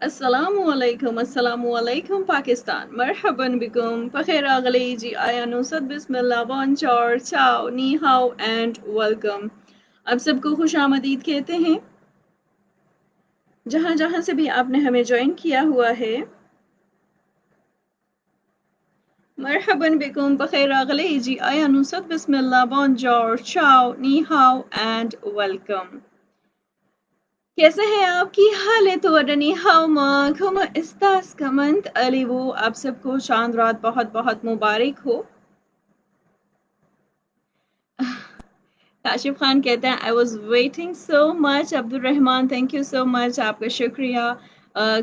अस्सलामुअलैकुम पाकिस्तान मरहबन बिकुम बखैर अगली आया नुसरत बिस्मिल्लाह बोनचोर चाओ नी हाओ एंड वेलकम। आप सबको खुश आमदीद कहते हैं जहां जहां से भी आपने हमें ज्वाइन किया हुआ है। मरहबन बिकुम बखैर अगली आया नुसरत बिस्मिल्लाह बोनचोर चाओ नी हाओ एंड वेलकम। कैसे हैं आपकी हालत वरनी हवा खुम इस्तास कमंत अलीवो। आप सबको चांद रात बहुत बहुत मुबारक हो। काशिफ खान कहते हैं I was waiting so much. Abdul Rahman thank you so much, आपका शुक्रिया।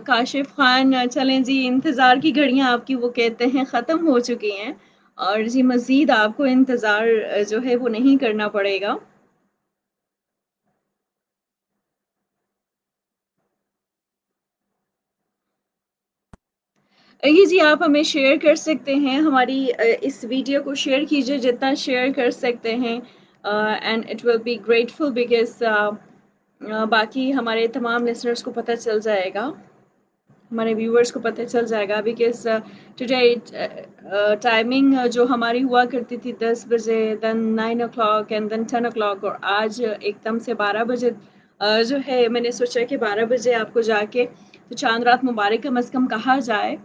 काशिफ खान चलें जी, इंतज़ार की घड़ियां आपकी वो कहते हैं ख़त्म हो चुकी हैं और जी मज़ीद आपको इंतज़ार जो है वो नहीं करना पड़ेगा। ये जी आप हमें शेयर कर सकते हैं, हमारी इस वीडियो को शेयर कीजिए जितना शेयर कर सकते हैं and it will be grateful because बाकी हमारे तमाम लिसनर्स को पता चल जाएगा, हमारे व्यूअर्स को पता चल जाएगा बिकॉज टुडे टाइमिंग जो हमारी हुआ करती थी 10 बजे, then 9 o'clock and then 10 o'clock, और आज एकदम से 12 बजे जो है मैंने सोचा कि 12 बजे आपको जाके तो चांद रात मुबारक कम अज़ कम कहा जाए।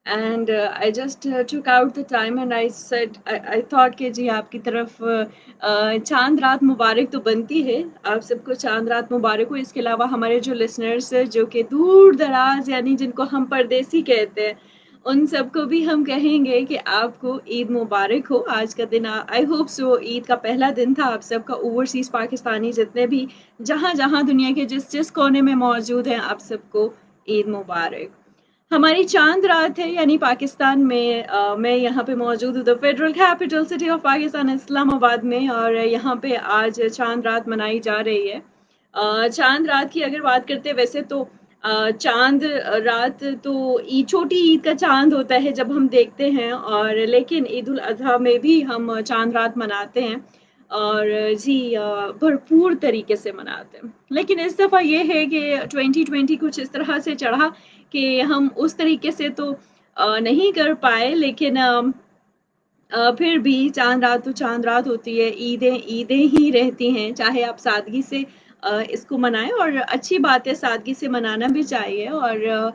and I just took out the time and I said I thought कि जी आपकी तरफ चांद रात मुबारक तो बनती है, आप सबको चांद रात मुबारक हो। इसके अलावा हमारे जो लिसनर्स है जो कि दूर दराज यानी जिनको हम परदेसी कहते हैं, उन सबको भी हम कहेंगे कि आपको ईद मुबारक हो। आज का दिन आई होप सो ईद का पहला दिन था आप सबका। ओवरसीज पाकिस्तानी जितने भी जहाँ जहाँ दुनिया के जिस जिस कोने में मौजूद हैं, आप सबको ईद मुबारक। हमारी चांद रात है यानी पाकिस्तान में मैं यहाँ पे मौजूद हूँ the federal capital city of Pakistan Islamabad में, और यहाँ पे आज चांद रात मनाई जा रही है। चांद रात की अगर बात करते हैं वैसे तो चांद रात तो ईद छोटी ईद का चांद होता है जब हम देखते हैं, और लेकिन ईद उल अजहा में भी हम चांद रात मनाते हैं और जी भरपूर तरीके से मनाते हैं। लेकिन इस दफ़ा ये है कि 2020 कुछ इस तरह से चढ़ा कि हम उस तरीके से तो नहीं कर पाए, लेकिन फिर भी चांद रात तो चांद रात होती है, ईदें ईदें ही रहती हैं, चाहे आप सादगी से इसको मनाएं, और अच्छी बात है सादगी से मनाना भी चाहिए। और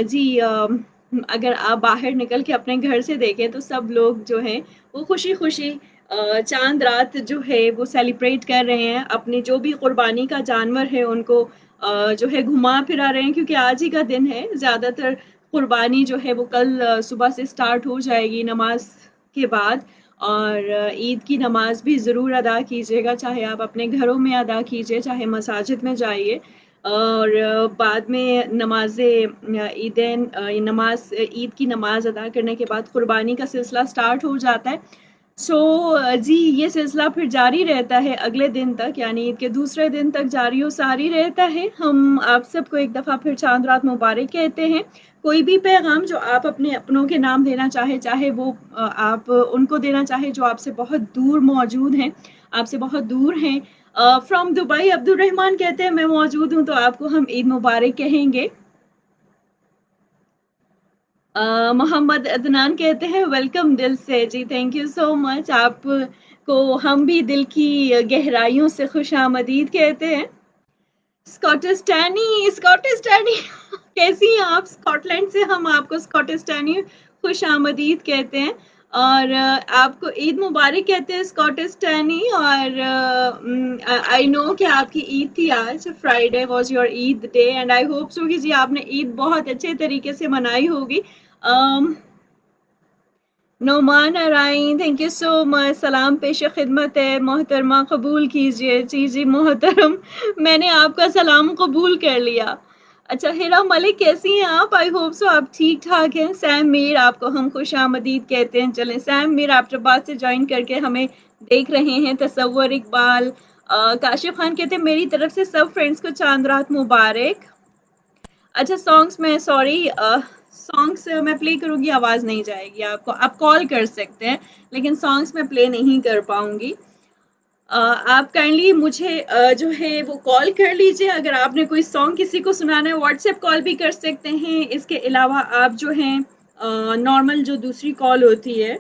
जी अगर आप बाहर निकल के अपने घर से देखें तो सब लोग जो हैं वो खुशी खुशी चांद रात जो है वो सेलिब्रेट कर रहे हैं, अपनी जो भी कुर्बानी का जानवर है उनको जो है घुमा फिरा रहे हैं, क्योंकि आज ही का दिन है। ज़्यादातर कुर्बानी जो है वो कल सुबह से स्टार्ट हो जाएगी नमाज के बाद, और ईद की नमाज भी ज़रूर अदा कीजिएगा, चाहे आप अपने घरों में अदा कीजिए चाहे मसाजिद में जाइए। और बाद में नमाज़ें ईदैन नमाज ईद की नमाज अदा करने के बाद कुर्बानी का सिलसिला स्टार्ट हो जाता है। सो जी ये सिलसिला फिर जारी रहता है अगले दिन तक, यानी ईद के दूसरे दिन तक जारी और सारी रहता है। हम आप सबको एक दफ़ा फिर चांद रात मुबारक कहते हैं। कोई भी पैगाम जो आप अपने अपनों के नाम देना चाहे, चाहे वो आप उनको देना चाहे जो आपसे बहुत दूर मौजूद हैं, आपसे बहुत दूर हैं। फ्रॉम दुबई अब्दुल रहमान कहते हैं मैं मौजूद हूँ, तो आपको हम ईद मुबारक कहेंगे। मोहम्मद अदनान कहते हैं वेलकम दिल से। जी थैंक यू सो मच, आपको हम भी दिल की गहराइयों से खुश आमदीद कहते हैं। स्कॉटिस्टानी कैसी हैं आप? स्कॉटलैंड से हम आपको स्कॉटिस्टानी खुश आमदीद कहते हैं, और आपको ईद मुबारक कहते हैं स्कॉटिस्टानी। और आई नो कि आपकी ईद थी आज, Friday was your Eid day, and I hope सो कि जी आपने ईद बहुत अच्छे तरीके से मनाई होगी। Noman Arain thank you so much, सलाम पेश खिदमत है मोहतरमा, कबूल कीजिए। जी जी मोहतरम, मैंने आपका सलाम कबूल कर लिया। अच्छा हिरा मलिक कैसी हैं आप? आई होप सो आप ठीक ठाक हैं। सैम मीर आपको हम खुश आमदीद कहते हैं। चलें सैम मीर एबटाबाद से ज्वाइन करके हमें देख रहे हैं। तसव्वुर इकबाल काशिफ खान कहते हैं मेरी तरफ से सब फ्रेंड्स को चांद रात मुबारक। अच्छा सॉन्ग्स में सॉरी सॉन्ग्स मैं प्ले करूँगी आवाज़ नहीं जाएगी आपको, आप कॉल कर सकते हैं लेकिन सॉन्ग्स मैं प्ले नहीं कर पाऊँगी। आप काइंडली मुझे जो है वो कॉल कर लीजिए। अगर आपने कोई सॉन्ग किसी को सुनाना है व्हाट्सएप कॉल भी कर सकते हैं। इसके अलावा आप जो हैं नॉर्मल जो दूसरी कॉल होती है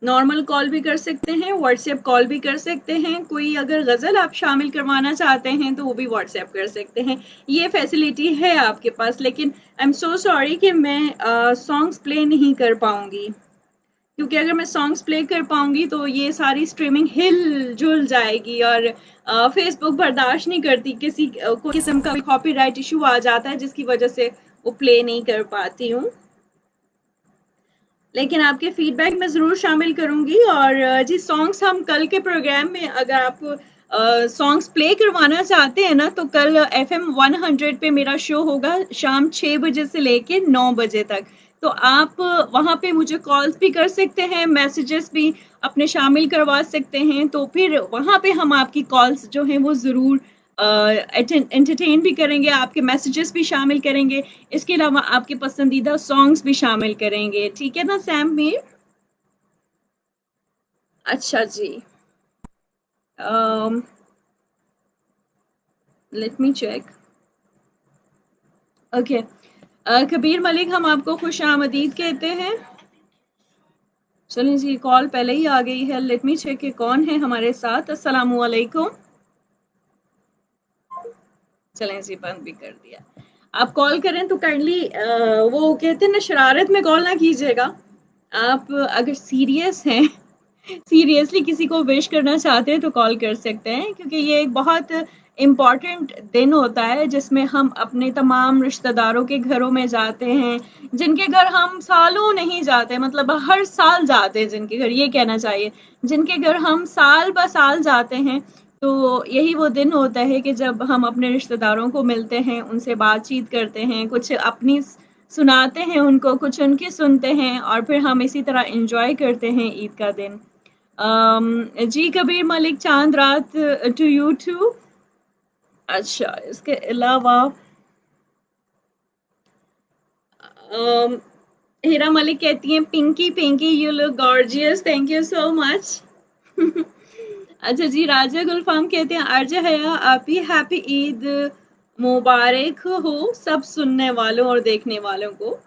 नॉर्मल कॉल भी कर सकते हैं, व्हाट्सएप कॉल भी कर सकते हैं। कोई अगर गज़ल आप शामिल करवाना चाहते हैं तो वो भी व्हाट्सएप कर सकते हैं। ये फैसिलिटी है आपके पास, लेकिन आई एम सो सॉरी कि मैं सॉन्ग्स प्ले नहीं कर पाऊँगी। क्योंकि अगर मैं सॉन्ग्स प्ले कर पाऊँगी तो ये सारी स्ट्रीमिंग हिल-जुल जाएगी और फेसबुक बर्दाश्त नहीं करती किसी को किस्म का कॉपीराइट इश्यू आ जाता है जिसकी वजह से वो प्ले नहीं कर पाती हूँ। लेकिन आपके फीडबैक मैं ज़रूर शामिल करूँगी और जी सॉन्ग्स हम कल के प्रोग्राम में अगर आप सॉन्ग्स प्ले करवाना चाहते हैं ना तो कल एफएम 100 पे मेरा शो होगा शाम 6 बजे से लेके 9 बजे तक। तो आप वहाँ पे मुझे कॉल्स भी कर सकते हैं, मैसेजेस भी अपने शामिल करवा सकते हैं। तो फिर वहाँ पे हम आपकी कॉल्स जो हैं वो ज़रूर एंटरटेन भी करेंगे, आपके मैसेजेस भी शामिल करेंगे। इसके अलावा आपके पसंदीदा सॉन्ग्स भी शामिल करेंगे, ठीक है ना सैम मीर? अच्छा जी। um, let me check. Okay, Kabir Malik हम आपको खुश आमदीद कहते हैं। चलिए जी, कॉल पहले ही आ गई है। लेट मी चेक कि कौन है हमारे साथ। अस्सलामु अलैकुम। चलें जी, बंद भी कर दिया। आप कॉल करें तो काइंडली वो कहते हैं ना शरारत में कॉल ना कीजिएगा। आप अगर सीरियस हैं सीरियसली किसी को विश करना चाहते हैं तो कॉल कर सकते हैं, क्योंकि ये एक बहुत इम्पॉर्टेंट दिन होता है जिसमें हम अपने तमाम रिश्तेदारों के घरों में जाते हैं, जिनके घर हम सालों नहीं जाते, मतलब हर साल जाते हैं जिनके घर, ये कहना चाहिए जिनके घर हम साल ब साल जाते हैं। तो यही वो दिन होता है कि जब हम अपने रिश्तेदारों को मिलते हैं, उनसे बातचीत करते हैं, कुछ अपनी सुनाते हैं उनको, कुछ उनकी सुनते हैं और फिर हम इसी तरह एंजॉय करते हैं ईद का दिन। जी कबीर मलिक, चांद रात टू यू टू। अच्छा, इसके अलावा अम, हीरा मलिक कहती हैं Pinky Pinky you look gorgeous, thank you so much. अच्छा जी, राजा गुलफाम कहते हैं आरजे हया आप ही हैप्पी ईद मुबारक हो सब सुनने वालों और देखने वालों को।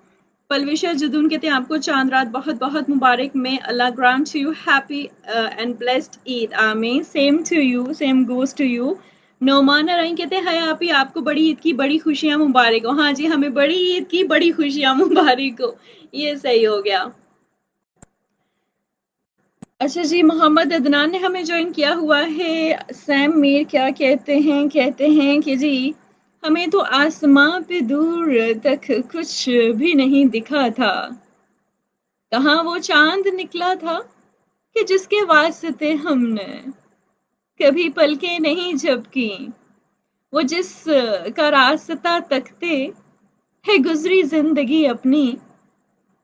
पलविशा जदून कहते हैं आपको चांद रात बहुत बहुत मुबारक, may Allah grant you happy and blessed Eid, आमीन। Same to you, same goes to you. Nauman Narayan कहते हैं हाय आप ही, आपको बड़ी ईद की बड़ी खुशियां मुबारक हो। हाँ जी, हमें बड़ी ईद की बड़ी खुशियां मुबारक हो, ये सही हो गया। अच्छा जी, मोहम्मद अदनान ने हमें ज्वाइन किया हुआ है। सैम मीर क्या कहते हैं कि जी हमें तो आसमां पे दूर तक कुछ भी नहीं दिखा था, कहाँ वो चांद निकला था कि जिसके वास्ते हमने कभी पलकें नहीं झपकी, वो जिस का रास्ता तकते है गुजरी जिंदगी अपनी,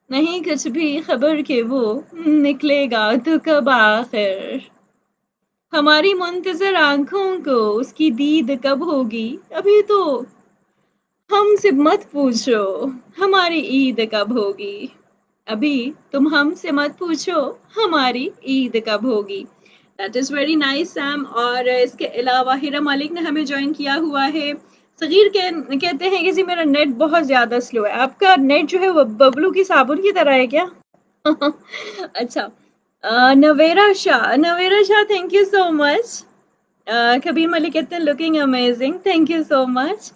नहीं कुछ भी खबर के वो निकलेगा तो कब आखिर, हमारी मुंतजर आंखों को उसकी दीद कब होगी, अभी तो हमसे मत पूछो हमारी ईद कब होगी, अभी तुम हमसे मत पूछो हमारी ईद कब होगी। That is very nice Sam. और इसके अलावा हिरा मालिक ने हमें ज्वाइन किया हुआ है। सगीर कहते हैं कि जी मेरा नेट बहुत ज़्यादा स्लो है। आपका नेट जो है वो बबलू की साबुन की तरह है क्या? अच्छा। Navera Shah thank you so much. Kabir Malik कहते हैं looking amazing, thank you so much.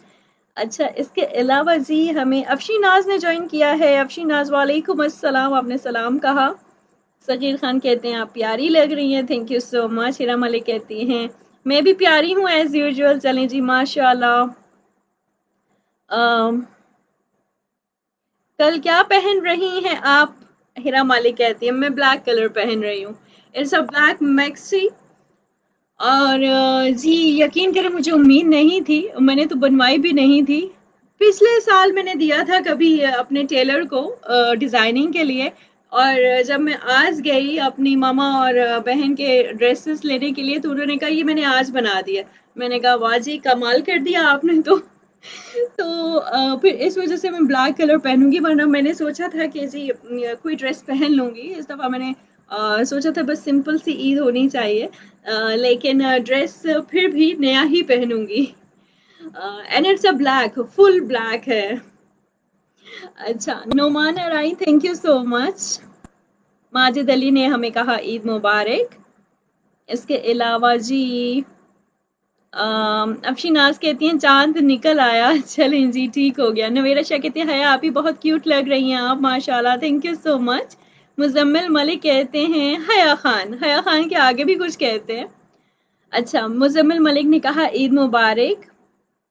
अच्छा, इसके अलावा जी हमें अफशी नाज ने ज्वाइन किया है। अफशी नाज वालेकुम अस्सलाम, आपने सलाम कहा। सगीर खान कहते हैं आप प्यारी लग रही हैं, थैंक यू सो मच। हिरा मलिक कहती हैं मैं भी प्यारी हूँ एज यूजुअल। चलें जी, माशाल्लाह। अम, कल क्या पहन रही हैं आप? हिरा मालिक कहती है मैं ब्लैक कलर पहन रही हूँ। It's a black maxi. और जी यकीन करें मुझे उम्मीद नहीं थी, मैंने तो बनवाई भी नहीं थी। पिछले साल मैंने दिया था कभी अपने टेलर को डिज़ाइनिंग के लिए, और जब मैं आज गई अपनी मामा और बहन के ड्रेसेस लेने के लिए तो उन्होंने कहा ये मैंने आज बना दिया। मैंने कहा वाह जी, कमाल कर दिया आपने तो। तो फिर इस वजह से मैं ब्लैक कलर पहनूंगी, वरना मैंने सोचा था कि जी कोई ड्रेस पहन लूंगी। इस दफ़ा मैंने सोचा था बस सिंपल सी ईद होनी चाहिए, लेकिन ड्रेस फिर भी नया ही पहनूंगी, and it's a black, full black है। अच्छा, Noman Arai, thank you so much. Majid Ali ने हमें कहा ईद मुबारक। इसके अलावा जी अफशीनाज कहती हैं चांद निकल आया। चलें जी, ठीक हो गया। नवेरा शाह कहती है हया आप ही बहुत क्यूट लग रही हैं आप, माशाल्लाह, thank you so much. Muzammil Malik कहते हैं हया खान के आगे भी कुछ कहते हैं। अच्छा, मुजम्मिल मलिक ने कहा ईद मुबारक।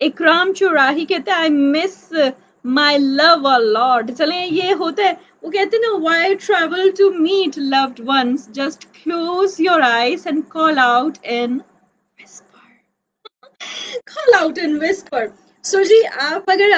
इकराम चुराही कहते हैं I miss my love a lot. चलें, ये होता है, वो कहते हैं ना, why travel to meet loved ones, just close your eyes and call out in call out and whisper। So जी, आप अगर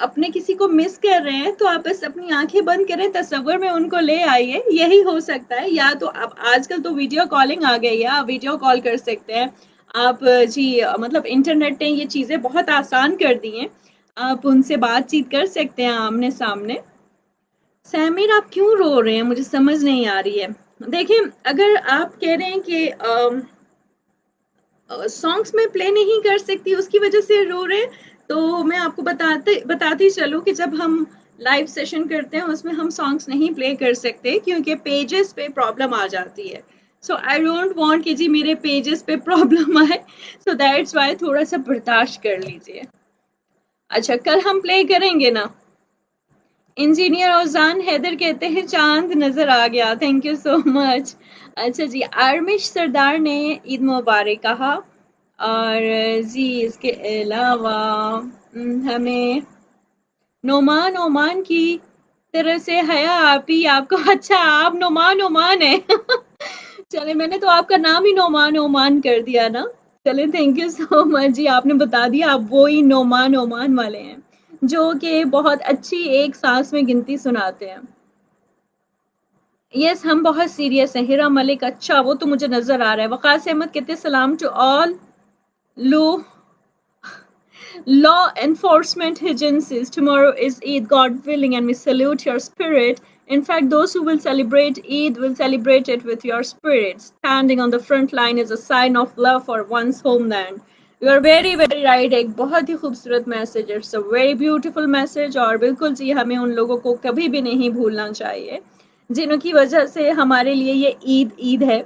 अपने किसी को मिस कर रहे हैं तो आप बस अपनी आंखें बंद करें, तस्वीर में उनको ले आइए, यही हो सकता है। या तो आप, आजकल तो वीडियो कॉलिंग आ गई है, आप वीडियो कॉल कर सकते हैं आप जी, मतलब इंटरनेट ने ये चीजें बहुत आसान कर दी हैं, आप उनसे बातचीत कर सकते हैं आमने सामने। सैमीर, आप क्यों रो रहे हैं, मुझे समझ नहीं आ रही है। देखिए, अगर आप कह रहे हैं कि सॉन्ग्स में प्ले नहीं कर सकती उसकी वजह से रो रहे, तो मैं आपको बताती चलूं कि जब हम लाइव सेशन करते हैं उसमें हम सॉन्ग्स नहीं प्ले कर सकते क्योंकि पेजेस पे प्रॉब्लम आ जाती है। सो आई डोंट वांट कि जी मेरे पेजेस पे प्रॉब्लम आए, सो दैट्स वाई थोड़ा सा बर्दाश्त कर लीजिए। अच्छा, कल हम प्ले करेंगे ना। इंजीनियर औजान हैदर कहते हैं चांद नजर आ गया, थैंक यू सो मच। अच्छा जी, आर्मिश सरदार ने ईद मुबारक कहा। और जी, इसके अलावा हमें नोमान ओमान की तरह से हया आप ही आपको, अच्छा आप नोमान ओमान है। चले, मैंने तो आपका नाम ही नोमान ओमान कर दिया ना। चले, थैंक यू सो मच जी, आपने बता दिया आप वो ही नोमान ओमान वाले हैं जो कि बहुत अच्छी एक सांस में गिनती सुनाते हैं। यस, हम बहुत सीरियस हैं। हिरा मलिक, अच्छा वो तो मुझे नजर आ रहा है। वकास अहमद कहते सलाम टू ऑल लो law enforcement agencies. Tomorrow is Eid, God willing, and we salute your spirit. In fact, those who will celebrate Eid will celebrate it with your spirit. Standing on the front line is a sign of love for one's homeland. You are very very right। एक बहुत ही खूबसूरत message, it's a very beautiful message. और बिल्कुल जी, हमें उन लोगों को कभी भी नहीं भूलना चाहिए जिनकी वजह से हमारे लिए ये ईद ईद है,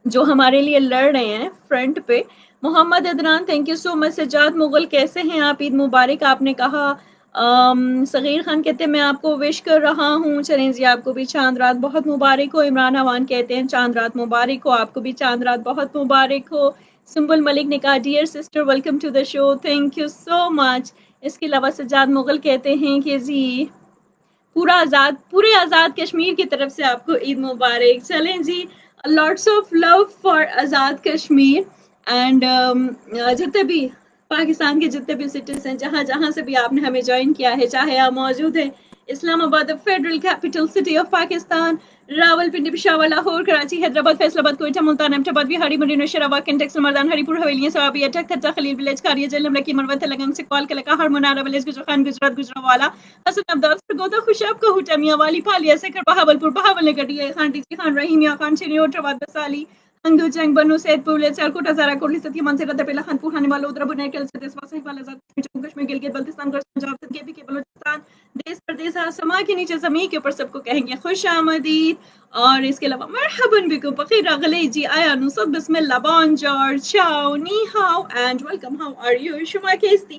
जो हमारे लिए लड़ रहे हैं फ्रंट पे। Mohammad Adnan, thank you so much. Sajjad Mughal, कैसे हैं आप, ईद मुबारक। आपने कहा सगीर खान कहते हैं मैं आपको विश कर रहा हूँ। चलें जी, आपको भी चांद रात बहुत मुबारक हो। इमरान अवान कहते हैं चांद रात मुबारक हो, आपको भी चांद रात बहुत मुबारक हो। सुम्बुल मलिक ने कहा dear sister welcome to the show, thank you so much. इसके अलावा सजाद मुगल कहते हैं कि जी पूरे आज़ाद कश्मीर की तरफ से आपको ईद मुबारक। चलें जी, lots of love for Azad Kashmir and जितने भी पाकिस्तान के जितने भी सिटीज हैं, जहाँ जहाँ से भी आपने हमें ज्वाइन किया है, चाहे आप मौजूद हैं Islamabad, federal capital city of Pakistan, Rawalpindi, Peshawar, Lahore, Karachi, Hyderabad, Faisalabad, Quetta, Multan, Ahmedabad, बिहारी, मरीनो, शराबाद, कंटेक्स, मर्दान, हरीपुर, हवेलियां, सवाबिया, ठक्कर, खलील विलेज, कारिया, जेलम, लकी, मरवत, लगंग, सिकवाल, कलका, हरमुनारा विलेज, गुजरान, गुजरात, गुजरावाला, हसन अब्दाल, सरगोदा, खुशाब, कहूटा, मियावाली, पालिया, सेकर, बहावलपुर, बहावल, कटिया खान, टीची खान, रहीमिया खान, चिनी, ओटराबाद, बसाली, हंगू, जंग, बनु, सैदपुर, लेचार, कोटा, जारा, कोटली, सती, मनसेरा, दपेला, खानपुर, हानेवाला, उधर, बुनेर, केल, सदेसवा, सहीवाला, जम्मू कश्मीर, गिलगित, बल्तिस्तान, पंजाब, केपी के बलूचिस्तान, देश परदेश, आसमां के नीचे जमीन के ऊपर सबको कहेंगे खुश आमदीद। और इसके अलावा मरहबन बिकुम बखीर अगले जी आया नुसब बिस्मिल्लाह बॉन्जोर चाओ नी हाउ and welcome, how are you शुमा केस्ती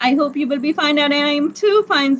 I hope you will be fine and I am too fine.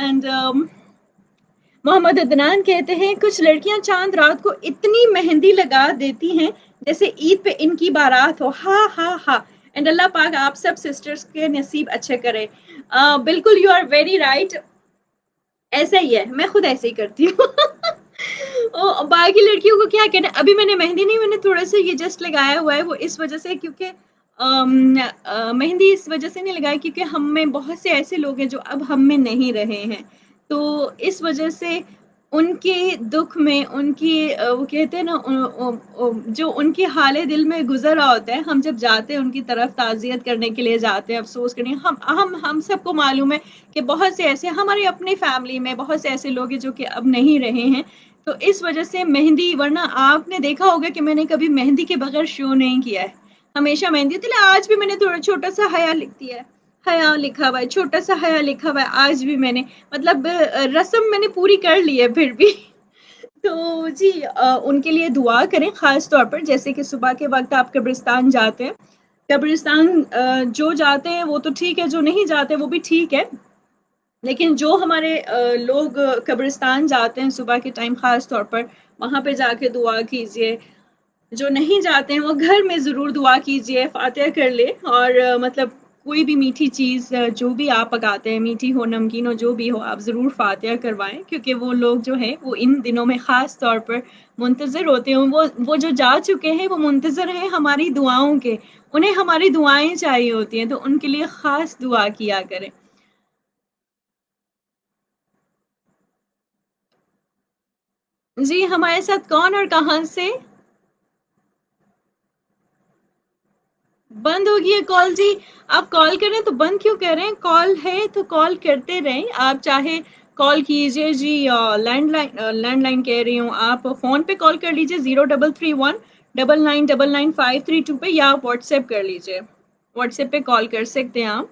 and Mohammad Adnan कहते हैं कुछ लड़कियां चांद रात को इतनी मेहंदी लगा देती हैं जैसे ईद पे इनकी बारात हो। हा हा हा। एंड अल्लाह पाक आप सब सिस्टर्स के नसीब अच्छे करे। बिल्कुल, यू आर वेरी राइट, ऐसा ही है, मैं खुद ऐसे ही करती हूँ। बाकी लड़कियों को क्या कहना। अभी मैंने मेहंदी नहीं, मैंने थोड़ा सा ये जस्ट लगाया हुआ है, वो इस वजह से क्योंकि मेहंदी इस वजह से नहीं लगाई क्योंकि हम में बहुत से ऐसे लोग हैं जो अब हम में नहीं रहे हैं, तो इस वजह से उनके दुख में उनकी वो कहते हैं ना जो उनके हाले दिल में गुजर रहा होता है, हम जब जाते हैं उनकी तरफ ताज़ियत करने के लिए जाते हैं, अफ़सोस करने, हम सबको मालूम है कि बहुत से ऐसे हमारे अपनी फैमिली में बहुत से ऐसे लोग हैं जो कि अब नहीं रहे हैं। तो इस वजह से मेहंदी, वरना आपने देखा होगा कि मैंने कभी मेहंदी के बगैर शो नहीं किया है। हमेशा मेहंदी, तो आज भी मैंने थोड़ा छोटा-सा हया लिख दिया है। हया लिखा हुआ है, छोटा-सा हया लिखा हुआ है, आज भी मैंने, मतलब रस्म मैंने पूरी कर ली है फिर भी। तो जी उनके लिए दुआ करें ख़ास तौर पर, जैसे कि सुबह के वक़्त आप कब्रिस्तान जाते हैं। कब्रिस्तान जो जाते हैं वो तो ठीक है, जो नहीं जाते वो भी ठीक है। लेकिन जो हमारे लोग कब्रिस्तान जाते हैं सुबह के टाइम ख़ास तौर पर, वहाँ पे जाके दुआ कीजिए। जो नहीं जाते हैं वो घर में ज़रूर दुआ कीजिए, फ़ातिहा कर लें, और मतलब कोई भी मीठी चीज़ जो भी आप पकाते हैं, मीठी हो, नमकीन हो, जो भी हो, आप ज़रूर फ़ातिहा करवाएँ, क्योंकि वो लोग जो हैं वो इन दिनों में ख़ास तौर पर मुंतज़िर होते हैं। वो जो जा चुके हैं वो मुंतज़िर हैं हमारी दुआओं के, उन्हें हमारी दुआएँ चाहिए होती हैं, तो उनके लिए ख़ास दुआ किया करें। जी, हमारे साथ कौन और कहाँ से? बंद हो गई है कॉल जी। आप कॉल कर रहे हैं तो बंद क्यों कर रहे हैं? कॉल है तो कॉल करते रहें। आप चाहे कॉल कीजिए जी, लैंडलाइन कह रही हूँ, आप फ़ोन पे कॉल कर लीजिए 0331 9999 532 पे, या आप व्हाट्सएप कर लीजिए। व्हाट्सएप पे कॉल कर सकते हैं आप।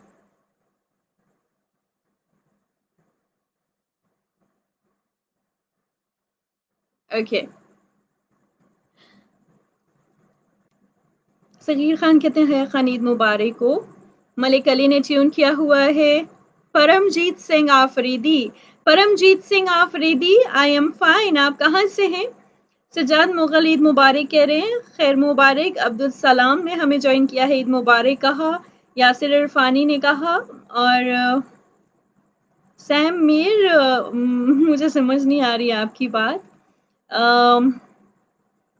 ओके। सगीर खान कहते हैं हया खान ईद मुबारक हो। मलिक अली ने ट्यून किया हुआ है। Paramjeet Singh Afridi, Paramjeet Singh Afridi, I am fine, आप कहाँ से हैं? सजाद मुगल ईद मुबारक कह रहे हैं, खैर मुबारक। अब्दुल सलाम ने हमें ज्वाइन किया है, ईद मुबारक कहा। यासिर इरफानी ने कहा, और सैम मीर, मुझे समझ नहीं आ रही है आपकी बात। अम,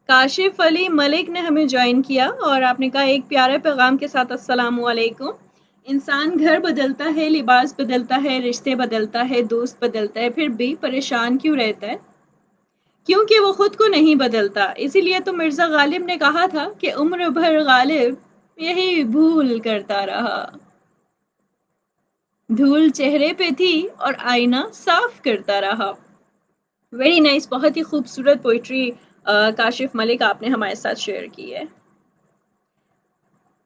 काशिफ अली मलिक ने हमें ज्वाइन किया, और आपने कहा एक प्यारे पैगाम के साथ अस्सलाम वालेकुम। इंसान घर बदलता है, लिबास बदलता है, रिश्ते बदलता है, दोस्त बदलता है, फिर भी परेशान क्यों रहता है? क्योंकि वो खुद को नहीं बदलता। इसीलिए तो मिर्जा गालिब ने कहा था कि उम्र भर गालिब यही भूल करता रहा, धूल चेहरे पे थी और आईना साफ करता रहा। वेरी नाइस, बहुत ही खूबसूरत पोइट्री काशिफ मलिक आपने हमारे साथ शेयर की है।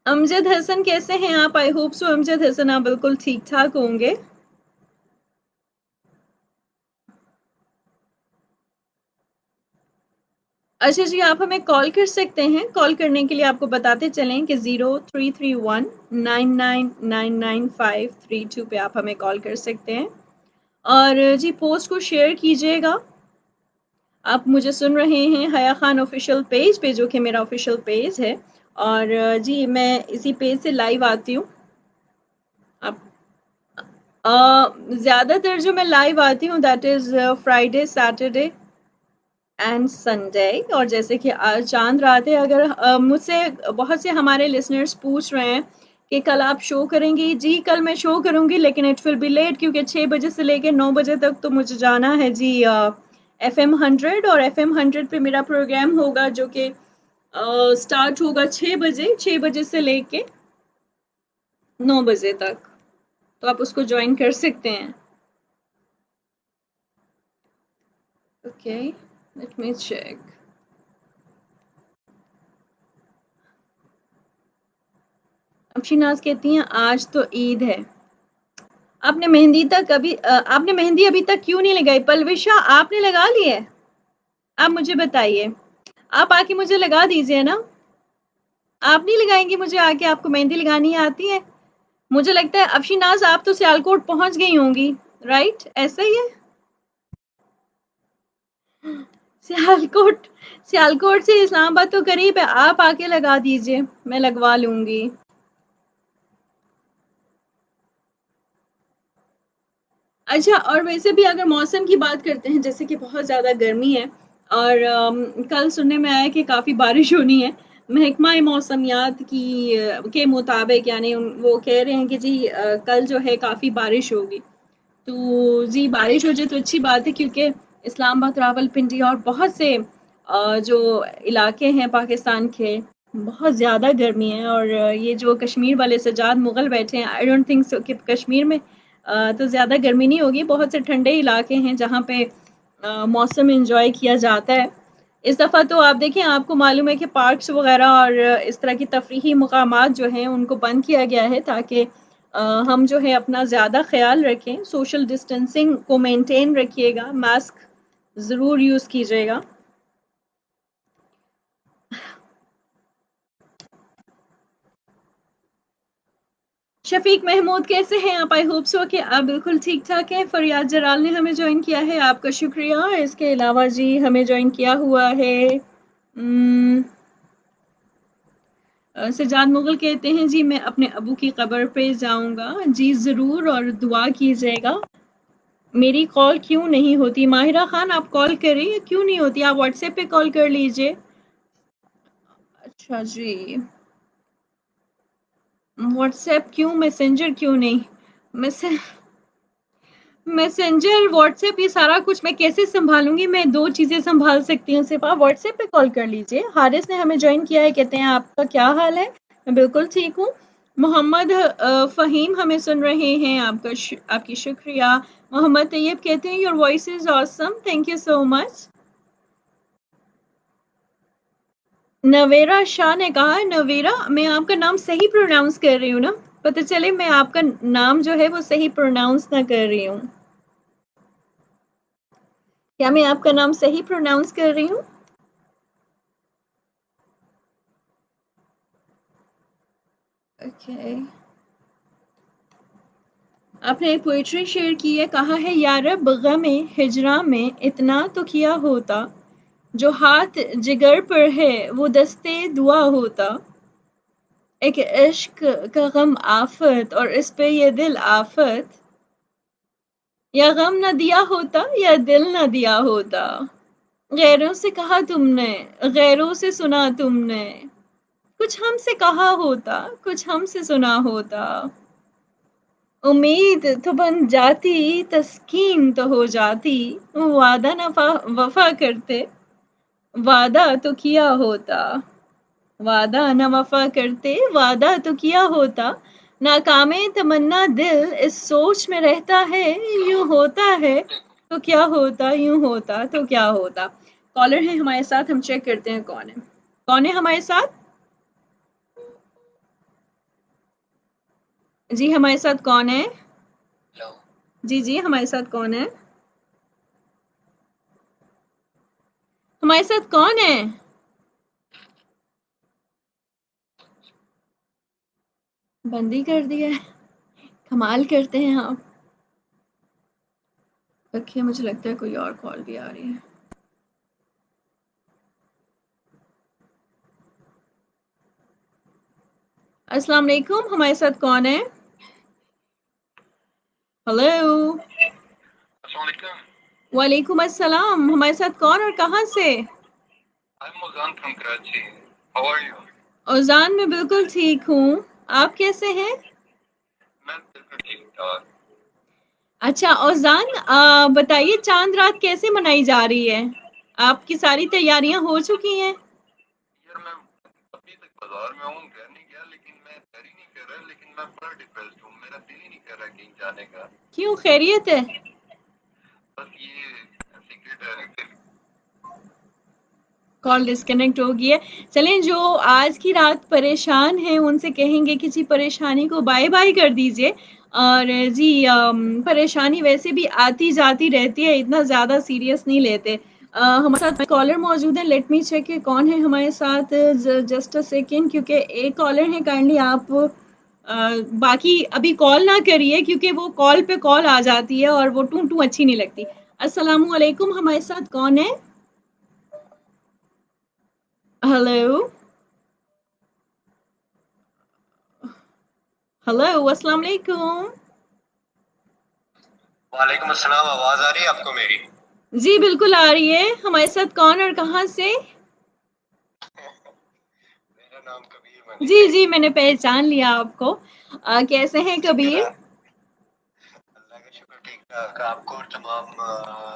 अमजद हसन कैसे हैं आप? I hope so Amjad Hasan आप बिल्कुल ठीक ठाक होंगे। अच्छा जी, आप हमें कॉल कर सकते हैं। कॉल करने के लिए आपको बताते चलें कि 0331 9999 532 पे आप हमें कॉल कर सकते हैं। और जी पोस्ट को शेयर कीजिएगा। आप मुझे सुन रहे हैं हया खान ऑफिशियल पेज पे, जो कि मेरा ऑफिशियल पेज है। और जी मैं इसी पेज से लाइव आती हूँ। आप ज़्यादातर जो मैं लाइव आती हूँ that is Friday, Saturday and Sunday. और जैसे कि आज चांद रात है, अगर मुझसे बहुत से हमारे लिसनर्स पूछ रहे हैं कि कल आप शो करेंगी, जी कल मैं शो करूंगी, लेकिन इट विल बी लेट, क्योंकि 6 बजे से लेकर 9 बजे तक तो मुझे जाना है जी FM 100, और FM 100 पे मेरा प्रोग्राम होगा, जो कि स्टार्ट होगा 6 बजे, 6 बजे से लेके 9 बजे तक। तो आप उसको ज्वाइन कर सकते हैं। Okay, let me check. Afshinaz कहती हैं आज तो ईद है। आपने मेहंदी अभी तक क्यों नहीं लगाई? पलविशा आपने लगा ली है? आप मुझे बताइए। आप आके मुझे लगा दीजिए ना। आप नहीं लगाएंगी मुझे आके? आपको मेहंदी लगानी आती है? मुझे लगता है अफशीनाज आप तो सियालकोट पहुंच गई होंगी, राइट? ऐसा ही है। सियालकोट, सियालकोट से इस्लामाबाद तो करीब है, आप आके लगा दीजिए, मैं लगवा लूंगी। अच्छा, और वैसे भी अगर मौसम की बात करते हैं, जैसे कि बहुत ज़्यादा गर्मी है, और कल सुनने में आया कि काफ़ी बारिश होनी है। महकमा मौसमियात के मुताबिक, यानी वो कह रहे हैं कि जी कल जो है काफ़ी बारिश होगी। तो जी बारिश हो जाए तो अच्छी बात है, क्योंकि इस्लामाबाद, रावलपिंडी और बहुत से जो इलाके हैं पाकिस्तान के, बहुत ज़्यादा गर्मी है। और ये जो कश्मीर वाले सज्जाद मुग़ल बैठे हैं, आई डोंट थिंक सो कि कश्मीर में तो ज़्यादा गर्मी नहीं होगी। बहुत से ठंडे इलाके हैं जहाँ पे मौसम एंजॉय किया जाता है। इस दफ़ा तो आप देखें, आपको मालूम है कि पार्क्स वगैरह और इस तरह की तफरीही मकामात जो हैं उनको बंद किया गया है, ताकि हम जो है अपना ज़्यादा ख्याल रखें, सोशल डिस्टेंसिंग को मेंटेन रखिएगा, मास्क ज़रूर यूज़ कीजिएगा। शफीक महमूद कैसे हैं आप? आई होप सो कि आप बिल्कुल ठीक ठाक हैं। फरियाद जराल ने हमें ज्वाइन किया है, आपका शुक्रिया। इसके अलावा जी हमें ज्वाइन किया हुआ है सज्जाद मुगल, कहते हैं जी मैं अपने अबू की कब्र पे जाऊंगा। जी ज़रूर, और दुआ कीजिएगा। मेरी कॉल क्यों नहीं होती? माहिरा खान आप कॉल करें, या क्यों नहीं होती? आप व्हाट्सएप पे कॉल कर लीजिए। अच्छा जी, व्हाट्सएप क्यों, मैसेंजर क्यों नहीं? मैसे मैसेंजर, व्हाट्सएप, ये सारा कुछ मैं कैसे संभालूंगी? मैं दो चीजें संभाल सकती हूँ सिर्फ। आप व्हाट्सएप पे कॉल कर लीजिए। हारिस ने हमें ज्वाइन किया है, कहते हैं आपका क्या हाल है? मैं बिल्कुल ठीक हूँ। मोहम्मद फ़हीम हमें सुन रहे हैं, आपकी शुक्रिया। मोहम्मद तैयब कहते हैं your voice is awesome, thank you so much. Navera Shah ने कहा है, नवेरा, मैं आपका नाम सही प्रोनाउंस कर रही हूँ ना? पता चले मैं आपका नाम जो है वो सही प्रोनाउंस ना कर रही हूँ। क्या मैं आपका नाम सही प्रोनाउंस कर रही हूँ? ओके। आपने एक पोइट्री शेयर की है, कहा है या रब गमे हिजरा में इतना तो किया होता, जो हाथ जिगर पर है वो दस्ते दुआ होता। एक इश्क का गम आफत और इस पे ये दिल आफत, या गम न दिया होता या दिल न दिया होता। गैरों से कहा तुमने, गैरों से सुना तुमने, कुछ हमसे कहा होता, कुछ हमसे सुना होता। उम्मीद तो बन जाती, तस्कीन तो हो जाती, वादा न वफा करते, वादा तो किया होता। वादा न वफा करते, वादा तो किया होता। नाकामे तमन्ना दिल इस सोच में रहता है, यूं होता है तो क्या होता, यूं होता तो क्या होता। कॉलर है हमारे साथ, हम चेक करते हैं कौन है। कौन है हमारे साथ? जी हमारे साथ कौन है? जी जी हमारे साथ कौन है? हमारे साथ कौन है? बंदी कर दिया है, कमाल करते हैं आप। ओके, मुझे लगता है कोई और कॉल भी आ रही है। अस्सलाम वालेकुम, हमारे साथ कौन है? हेलो। वालेकुम अस्सलाम, हमारे साथ कौन और कहाँ से? ओजान, मैं बिल्कुल ठीक हूँ। आप कैसे हैं? अच्छा ओजान, बताइए चांद रात कैसे मनाई जा रही है? आपकी सारी तैयारियां हो चुकी हैं? क्यों, खैरियत है? कॉल डिस्कनेक्ट हो गई है। चलें, जो आज की रात परेशान हैं उनसे कहेंगे किसी परेशानी को बाय बाय कर दीजिए। और जी परेशानी वैसे भी आती जाती रहती है, इतना ज़्यादा सीरियस नहीं लेते। हमारे साथ कॉलर मौजूद है, लेट मी चेक कि कौन है हमारे साथ। जस्ट अ सेकेंड, क्योंकि एक कॉलर है, काइंडली आप बाकी अभी कॉल ना करिए, क्योंकि वो कॉल पे कॉल आ जाती है और वो टू टू अच्छी नहीं लगती। अस्सलाम वालेकुम, हमारे साथ कौन है? हेलो। हेलो, अस्सलाम वालेकुम। वालेकुम अस्सलाम, आवाज आ रही है आपको मेरी? जी बिल्कुल आ रही है। हमारे साथ कौन और कहाँ से? मेरा नाम कबीर बनी जी है। जी मैंने पहचान लिया आपको। कैसे हैं कबीर? अल्लाह का शुक्र, ठीक आपको और तमाम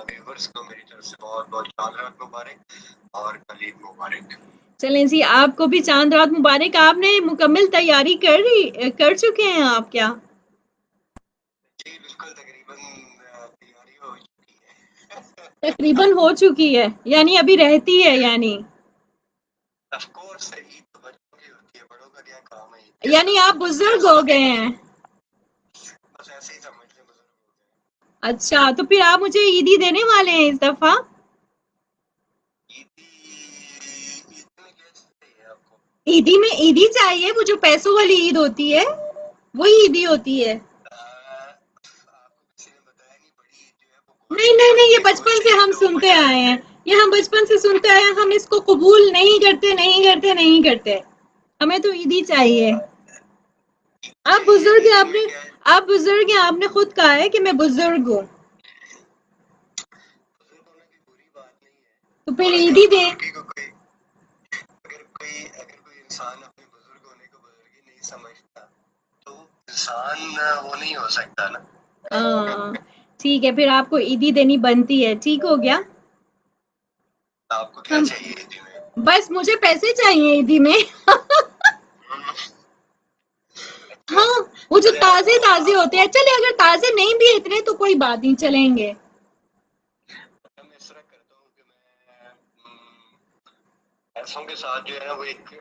व्यूअर्स को मेरी तरफ से बहुत बहुत चांद रात मुबारक और कल ईद मुबारक। चलें जी, आपको भी चांद रात मुबारक। आपने मुकम्मल तैयारी कर चुके हैं आप क्या? जी बिल्कुल, तकरीबन तैयारी हो चुकी है। तकरीबन हो चुकी है, यानी अभी रहती है यानी? ऑफ कोर्स, ईद तो बच्चों की होती है, बड़ों का क्या काम है ईद के यानी साथ। आप बुजुर्ग हो गए हैं? बस ऐसे ही समझ लें, बुजुर्ग हो गए। अच्छा, तो फिर आप मुझे ईदी देने वाले हैं इस दफा? ईदी, ईद में क्या चाहिए आपको? ईदी चाहिए, वो जो पैसों वाली ईद होती है, वही ईदी होती है। आपको किसी ने बताया नहीं, बड़ी ईद जो है वो नहीं गोश्त की नहीं नहीं, होती ये है, बचपन गोश्त से की हम दो सुनते आए बजाय। हैं। ये हम बचपन से सुनते आए हैं, हम इसको कबूल नहीं करते नहीं करते नहीं करते। हमें तो ईदी चाहिए। आप चाहिए, बुजुर्ग हैं, ईद में आपने क्या है, आप बुजुर्ग हैं, आपने खुद कहा है कि मैं बुजुर्ग हूँ, बुजुर्ग होने की बुरी बात नहीं है। तो फिर और ईदी अगर दे। बुजुर्गी को कोई अगर कोई इंसान अपने बुजुर्ग होने को बुजुर्गी नहीं समझता, तो इंसान वो नहीं हो सकता ना। हाँ, ठीक है, फिर आपको ईदी देनी बनती है। ठीक हो गया। आपको क्या हम चाहिए ईदी में? बस मुझे पैसे चाहिए ईदी में। अच्छा, हाँ, वो जो चले ताजे ताजे होते आपको हैं, चले अगर ताजे नहीं भी इतने तो कोई बात नहीं, चलेंगे। मैं इस तरह करता हूँ कि मैं पैसों के साथ जो है ना, वो एक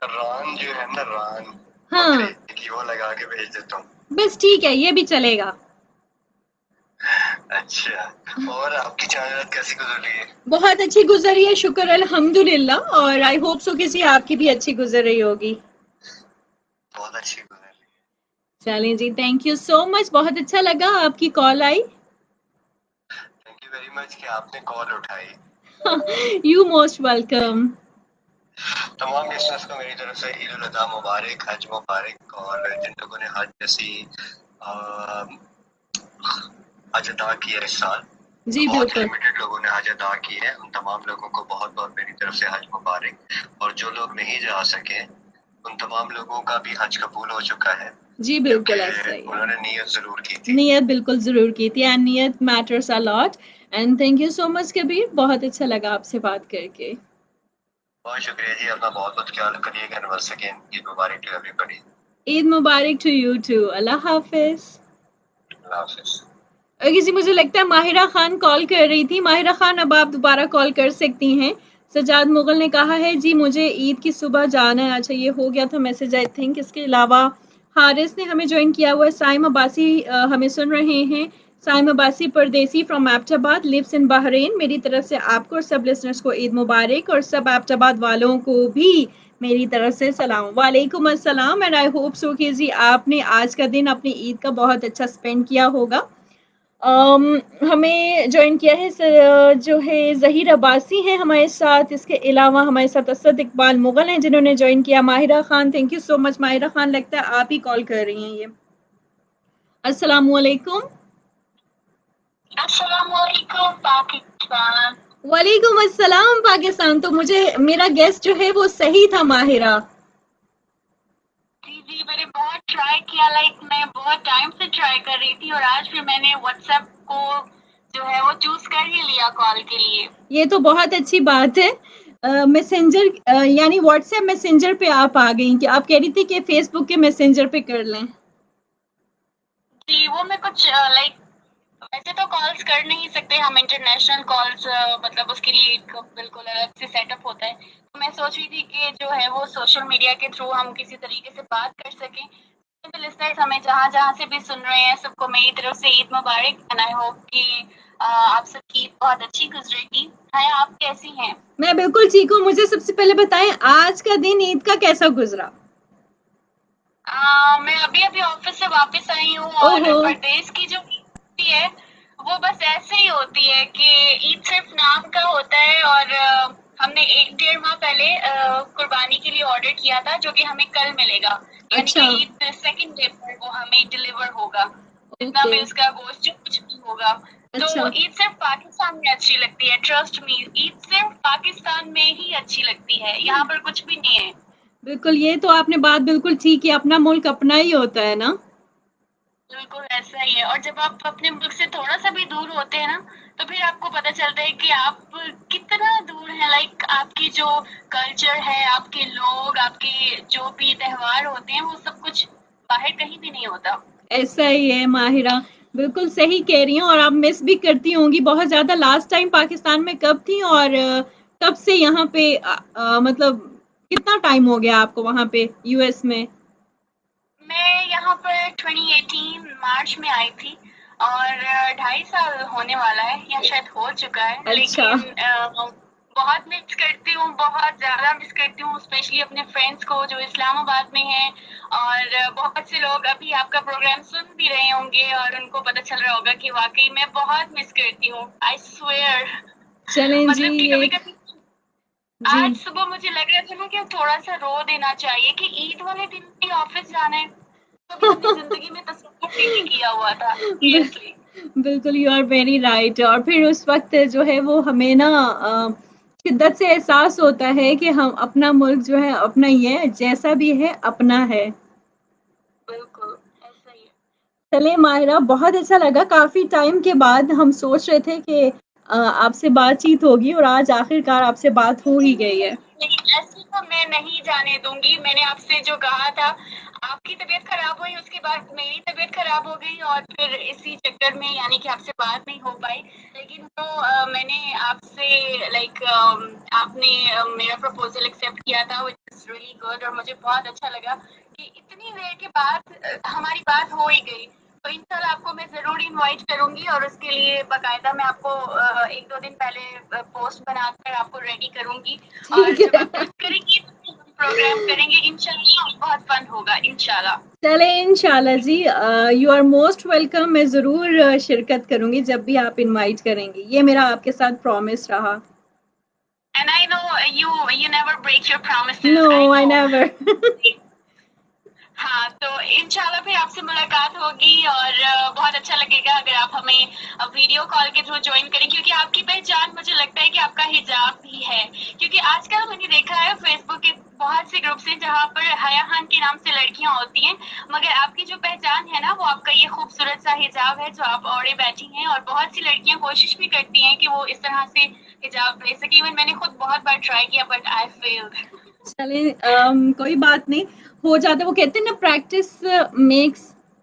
रान जो है ना, रान बकरे हाँ, की, वो लगा के भेज देता हूँ। बस ठीक है, ये भी चलेगा। अच्छा, और आपकी चाय रात कैसी गुजर रही है? बहुत अच्छी गुजरी है, शुक्र अल्हम्दुलिल्लाह, और आई होप सो किसी आपकी भी अच्छी गुजर रही होगी। बहुत अच्छी गुजर रही चलें जी, थैंक यू सो मच, बहुत अच्छा लगा आपकी कॉल आई। है। थैंक यू वेरी मच कि आपने कॉल उठाई। You most welcome. तमाम लिसनर्स को मेरी तरफ से ईद उल अज़हा मुबारक, हज मुबारक, और जिन लोगों ने हज जैसी हज अदा किया इस साल, जी बहुत बिल्कुल। लिमिटेड लोगों ने हज अदा की है, उन तमाम लोगों को बहुत बहुत मेरी तरफ से हज मुबारक। और जो लोग नहीं जा सके, उन तमाम लोगों का भी हज कबूल हो चुका है, जी क्योंकि बिल्कुल ऐसा ही है। उन्होंने नीयत जरूर की थी। नियत बिल्कुल जरूर की थी, एंड नियत matters a lot. And thank you so much Kabir, बहुत अच्छा लगा आपसे बात करके। बहुत शुक्रिया जी, अपना बहुत बहुत ख्याल करिएगा, एंड वंस अगेन ईद मुबारक टू एवरीबॉडी। ईद मुबारक टू यू टू। अल्लाह हाफिज। अल्लाह हाफिज। किसी मुझे लगता है माहिरा खान कॉल कर रही थी। माहिरा खान, अब आप दोबारा कॉल कर सकती हैं। सजाद मुगल ने कहा है जी मुझे ईद की सुबह जाना है। अच्छा, ये हो गया था मैसेज आई थिंक। इसके अलावा हारिस ने हमें ज्वाइन किया हुआ है। साइम अब्बासी हमें सुन रहे हैं। Saim Abbasi Pardesi from Abbottabad, lives in Bahrain. मेरी तरफ से आपको और सब लिसनर्स को ईद मुबारक, और सब एबटाबाद वालों को भी मेरी तरफ से सलाम। वालेकुम अस्सलाम, एंड आई होप सो कि जी आपने आज का दिन अपनी ईद का बहुत अच्छा स्पेंड किया होगा। हमें ज्वाइन किया है जो है ज़हीर अब्बासी हैं हमारे साथ। इसके अलावा हमारे साथ असद इकबाल मुगल हैं जिन्होंने ज्वाइन किया। Mahira Khan, thank you so much. Mahira Khan, लगता है आप ही कॉल कर रही हैं ये। अस्सलाम वालेकुम। अस्सलाम वालेकुम पाकिस्तान। वालेकुम अस्सलाम पाकिस्तान। तो मुझे मेरा गेस्ट जो है वो सही था, माहिरा। जी जी, मैंने बहुत ट्राई किया, लाइक मैं बहुत टाइम से ट्राई कर रही थी, और आज फिर मैंने व्हाट्सएप को जो है वो चूज कर ही लिया कॉल के लिए। ये तो बहुत अच्छी बात है। मैसेंजर यानी व्हाट्सएप मैसेंजर पे आप आ गई, कि आप कह रही थी कि फेसबुक के मैसेंजर पे कर लें। जी, वो मैं कुछ लाइक, वैसे तो कॉल्स कर नहीं सकते हम इंटरनेशनल कॉल्स, मतलब उसके लिए एक बिल्कुल अलग से सेटअप होता है। तो मैं सोच रही थी कि जो है वो सोशल मीडिया के थ्रू हम किसी तरीके से बात कर सकें। तो लिसनर्स हमें जहाँ जहाँ से भी सुन रहे हैं, सबको मेरी तरफ से ईद मुबारक, एंड आई होप कि आप सबकी ईद बहुत अच्छी गुजरेगी। हाय, आप कैसी हैं? मैं बिल्कुल ठीक हूँ। मुझे सबसे पहले बताएं, आज का दिन ईद का कैसा गुजरा? मैं अभी अभी ऑफिस से वापस आई हूँ, और ओहो। परदेश की जो ईद होती है वो बस ऐसे ही होती है कि ईद सिर्फ नाम का होता है। और हमने 1 डेढ़ माह पहले कुर्बानी के लिए ऑर्डर किया था, जो कि हमें कल मिलेगा, यानी अच्छा। कि ईद सेकंड डे पर वो हमें डिलीवर होगा, जितना ओके। भी उसका गोश्त जो कुछ भी होगा। तो अच्छा। ईद सिर्फ पाकिस्तान में अच्छी लगती है, ट्रस्ट मी, ईद सिर्फ पाकिस्तान में ही अच्छी लगती है, यहाँ पर कुछ भी नहीं है। बिल्कुल, ये तो आपने बात बिल्कुल ठीक है। अपना मुल्क अपना ही होता है ना। बिल्कुल ऐसा ही है। और जब आप अपने मुल्क से थोड़ा सा भी दूर होते हैं ना, तो फिर आपको पता चलता है कि आप कितना दूर हैं। लाइक आपकी जो कल्चर है, आपके लोग, आपके जो भी त्योहार होते हैं, वो सब कुछ बाहर कहीं भी नहीं होता। ऐसा ही है माहिरा, बिल्कुल सही कह रही हैं। और आप मिस भी करती होंगी बहुत ज़्यादा। लास्ट टाइम पाकिस्तान में कब थी, और कब से यहाँ पे मतलब कितना टाइम हो गया आपको वहाँ पे यूएस में? मैं यहाँ पर 2018 मार्च में आई थी, और 2.5 साल होने वाला है, या शायद हो चुका है। अच्छा। लेकिन बहुत मिस करती हूँ, बहुत ज़्यादा मिस करती हूँ, स्पेशली अपने फ्रेंड्स को जो इस्लामाबाद में हैं। और बहुत से लोग अभी आपका प्रोग्राम सुन भी रहे होंगे, और उनको पता चल रहा होगा कि वाकई मैं बहुत मिस करती हूँ, आई स्वेयर। चलें जी, मतलब कि कभी एक कभी जी आज सुबह मुझे लग रहा था ना कि थोड़ा सा रो देना चाहिए कि ईद वाले दिन भी ऑफिस जाना है। कभी अपनी जिंदगी में तस्वीर भी नहीं किया हुआ था, बिल, सीरियसली। बिल्कुल, यू आर वेरी राइट। और फिर उस वक्त जो है वो हमें ना शिद्दत से एहसास होता है कि हम अपना मुल्क जो है अपना ही है, जैसा भी है अपना है। बिल्कुल ऐसा ही है। चलिए माहिरा, बहुत अच्छा लगा। काफी टाइम के बाद हम सोच रहे थे कि आपसे बातचीत होगी, और आज आखिरकार आपसे बात हो ही गई है। नहीं, ऐसे तो मैं नहीं जाने दूंगी। मैंने आपसे जो कहा था, आपकी तबीयत खराब हुई, उसके बाद मेरी तबीयत खराब हो गई, और फिर इसी चक्कर में यानी कि आपसे बात नहीं हो पाई। लेकिन तो मैंने आपसे लाइक आपने मेरा प्रपोजल एक्सेप्ट किया था, विच इज रियली गुड। और मुझे बहुत अच्छा लगा कि इतनी देर के बाद हमारी बात हो ही गई। तो इंशाल्लाह आपको मैं ज़रूर इनवाइट करूंगी, और उसके लिए बाकायदा मैं आपको 1-2 दिन पहले पोस्ट बनाकर आपको रेडी करूंगी। और ठीक जब है। आप क्लिक करेंगी तो हम प्रोग्राम करेंगे इंशाल्लाह, बहुत फन होगा इंशाल्लाह। चले इंशाल्लाह जी, यू आर मोस्ट वेलकम। मैं जरूर शिरकत करूंगी जब भी आप इनवाइट करेंगी। ये मेरा आपके साथ प्रॉमिस रहा। And I know you never break your no, promises, I I know. Never. हाँ, तो इंशाल्लाह फिर आपसे मुलाकात होगी, और बहुत अच्छा लगेगा अगर आप हमें वीडियो कॉल के थ्रू ज्वाइन करें, क्योंकि आपकी पहचान मुझे लगता है कि आपका हिजाब भी है। क्योंकि आजकल मैंने देखा है फेसबुक के बहुत से ग्रुप्स हैं जहाँ पर हया खान के नाम से लड़कियां होती हैं, मगर आपकी जो पहचान है ना, वो आपका ये खूबसूरत सा हिजाब है जो आप ओढ़े बैठी हैं। और बहुत सी लड़कियां कोशिश भी करती हैं कि वो इस तरह से हिजाब ले सके। इवन मैंने खुद बहुत बार ट्राई किया, बट आई फेल्ड। चले, कोई बात नहीं, हो जाता। वो कहते हैं ना, practice makes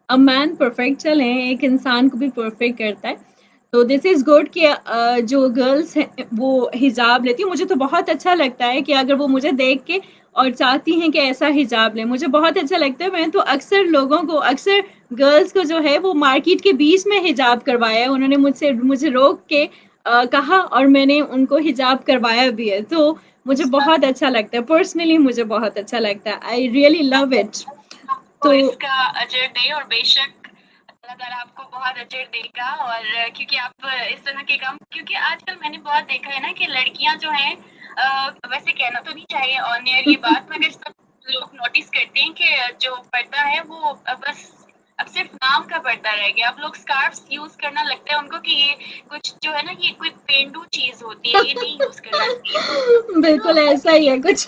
a man perfect. चले, एक इंसान को भी परफेक्ट करता है। तो दिस इज गुड कि जो गर्ल्स हैं वो हिजाब लेती हैं। मुझे तो बहुत अच्छा लगता है कि अगर वो मुझे देख के और चाहती हैं कि ऐसा हिजाब लें, मुझे बहुत अच्छा लगता है। मैं तो अक्सर लोगों को, अक्सर गर्ल्स को जो है वो मार्केट के बीच में हिजाब करवाया है। उन्होंने मुझे रोक के कहा, और मैंने उनको हिजाब करवाया भी है। तो मुझे बहुत अच्छा लगता है, पर्सनली मुझे बहुत अच्छा लगता है। I really love it. आपको तो इसका अजर दे, और बेशक अल्लाह ताला आपको बहुत अजर देगा। और क्योंकि आप इस तरह के काम, क्योंकि आजकल मैंने बहुत देखा है ना कि लड़कियां जो हैं, वैसे कहना तो नहीं चाहिए ऑन एयर ये बात, मगर सब लोग नोटिस करते हैं कि जो पर्दा है वो बस अब सिर्फ नाम का पर्दा रह गया। अब लोग स्कार्फ्स यूज करना लगता है उनको कि ये कुछ जो है ना, ये कोई पेंडू चीज होती है, ये नहीं यूज करना चाहिए। बिल्कुल ऐसा ही है कुछ।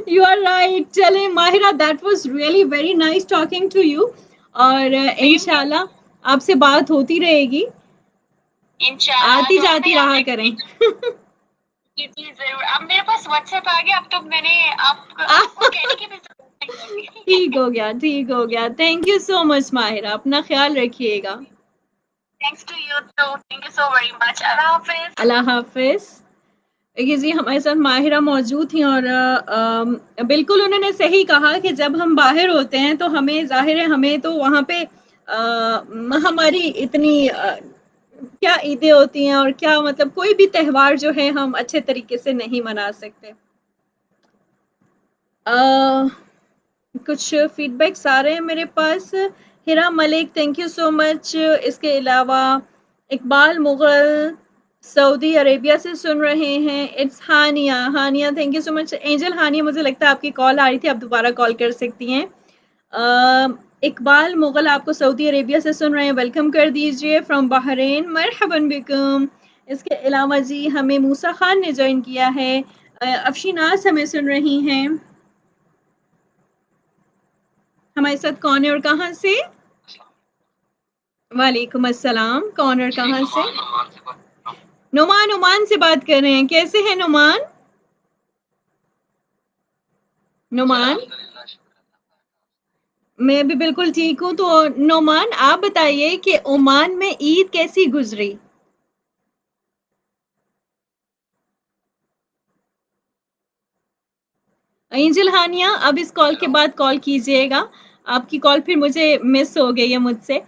You are right. चले Mahira, that was really very nice talking to you. और सेम है। इंशाल्लाह आपसे बात होती रहेगी, इंशाल्लाह आती दुआ में जाती याद रहा करें। रखिएगा। जी जी जरूर। अब मेरे पास व्हाट्सएप आ गया, अब तो मैंने आपको कहने की भी जरूरत नहीं होगी। ठीक हो गया, ठीक हो गया। Thank you so much Mahira, अपना ख्याल रखिएगा। Thanks to you too, thank you so very much. Allah हाफिज। अल्लाह हाफिज। देखिए जी, हमारे साथ माहिरा मौजूद थी। और बिल्कुल उन्होंने सही कहा कि जब हम बाहर होते हैं तो हमें ज़ाहिर है, हमें तो वहाँ पे हमारी इतनी क्या ईदें होती हैं, और क्या मतलब कोई भी त्योहार जो है हम अच्छे तरीके से नहीं मना सकते। अ, कुछ फीडबैक्स आ रहे हैं मेरे पास। Hira Malik, thank you so much. इसके अलावा इकबाल मुगल सऊदी अरेबिया से सुन रहे हैं। It's Haniya, Haniya thank you so much. Angel Haniya, मुझे लगता है आपकी कॉल आ रही थी, आप दोबारा कॉल कर सकती हैं। इकबाल मुगल आपको सऊदी अरेबिया से सुन रहे हैं, वेलकम कर दीजिए फ्रॉम बहरीन, मरहबन बिकुम। इसके अलावा जी हमें मूसा खान ने ज्वाइन किया है। अफशीनाज हमें सुन रही हैं। हमारे साथ कौन है और कहाँ से? वालेकुम अस्सलाम। कौन और कहाँ से? नुमान, नुमान से बात कर रहे हैं। कैसे हैं नुमान? नुमान, मैं भी बिल्कुल ठीक हूँ। तो नुमान, आप बताइए कि ओमान में ईद कैसी गुजरी? एंजल हानिया, अब इस कॉल के बाद कॉल कीजिएगा। आपकी कॉल फिर मुझे मिस हो गई है मुझसे।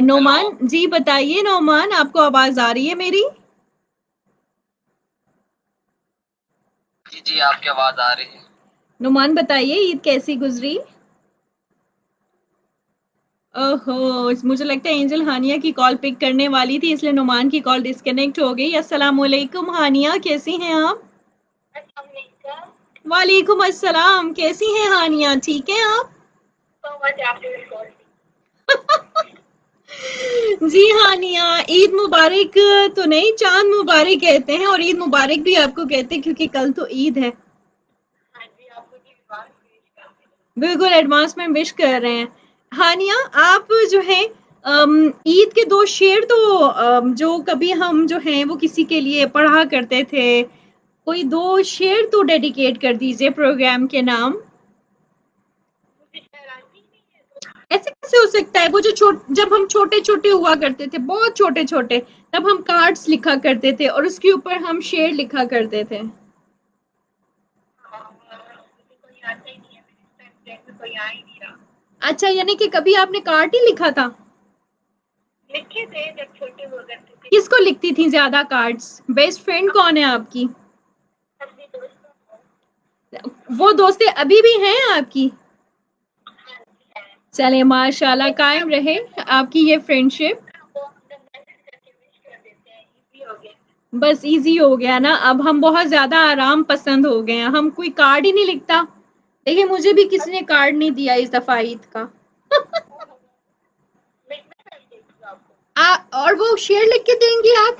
नोमान जी बताइए। नोमान, आपको आवाज आ रही है मेरी? जी जी, आपकी आवाज आ रही है। नुमान बताइए, ईद कैसी गुजरी? ओहो, मुझे लगता है एंजल हानिया की कॉल पिक करने वाली थी, इसलिए नुमान की कॉल डिस्कनेक्ट हो गई। अस्सलाम वालेकुम हानिया, कैसी हैं आप? वालेकुम अस्सलाम, कैसी हैं हानिया? ठीक हैं आप? जी हानिया, ईद मुबारक तो नहीं, चांद मुबारक कहते हैं, और ईद मुबारक भी आपको कहते हैं क्योंकि कल तो ईद है। बिल्कुल एडवांस में विश कर रहे हैं। हानिया, आप जो है ईद के दो शेर तो जो कभी हम जो हैं वो किसी के लिए पढ़ा करते थे, कोई दो शेर तो डेडिकेट कर दीजिए प्रोग्राम के नाम। ऐसे कैसे हो सकता है? वो जो जब हम छोटे छोटे हुआ करते थे, बहुत छोटे छोटे, तब हम कार्ड्स लिखा करते थे और उसके ऊपर हम शेर लिखा करते थे। अच्छा, यानी कि कभी आपने कार्ड ही लिखा था? लिखे थे जब छोटे हुआ करते थे। किसको लिखती थी ज्यादा कार्ड्स? बेस्ट फ्रेंड कौन है आपकी? वो दोस्तें अभी भी हैं आपकी? चले माशाल्लाह, कायम रहे आपकी ये फ्रेंडशिप। बस इजी हो गया ना, अब हम बहुत ज्यादा आराम पसंद हो गए हैं, हम कोई कार्ड ही नहीं लिखता। देखिए, मुझे भी किसी ने कार्ड नहीं दिया इस दफा ईद का। और वो शेर लिख के देंगी आप?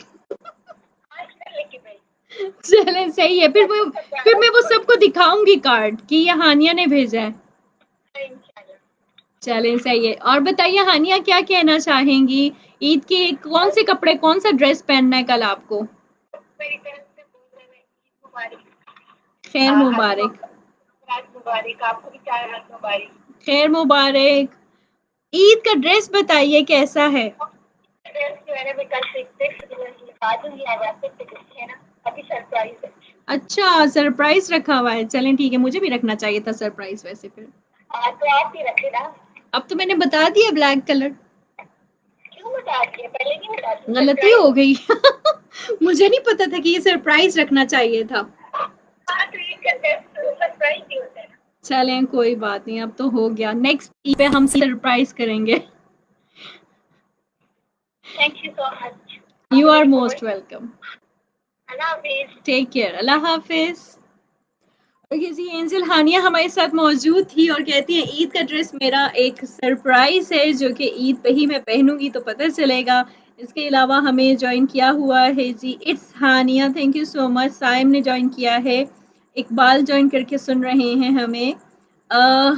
चले सही है, फिर मैं वो सबको दिखाऊंगी कार्ड कि ये हानिया ने भेजा है। चले सही है। और बताइए हानिया, क्या कहना चाहेंगी? ईद के कौन से कपड़े, कौन सा ड्रेस पहनना है कल आपको? खैर मुबारक। खैर मुबारक। ईद का ड्रेस बताइए कैसा है? अच्छा, सरप्राइज रखा हुआ है। चलें ठीक है, मुझे भी रखना चाहिए था सरप्राइज वैसे फिर। तो आप ही रखे ना। अब तो मैंने बता दिया ब्लैक कलर। क्यों बता दिया? पहले नहीं बता दिया? गलती हो गई। मुझे नहीं पता था कि ये सरप्राइज रखना चाहिए था। चलें कोई बात नहीं, अब तो हो गया। नेक्स्ट पे हम सरप्राइज करेंगे। Thank you so much. You are most welcome. Allah हाफिज। Take care. अल्लाह हाफिज। ओके जी, एंजल हानिया हमारे साथ मौजूद थी और कहती है ईद का ड्रेस मेरा एक सरप्राइज है जो कि ईद पे ही मैं पहनूंगी तो पता चलेगा। इसके अलावा हमें ज्वाइन किया हुआ है जी it's Haniya, thank you so much. Saim ने ज्वाइन किया है। इकबाल ज्वाइन करके सुन रहे हैं हमें।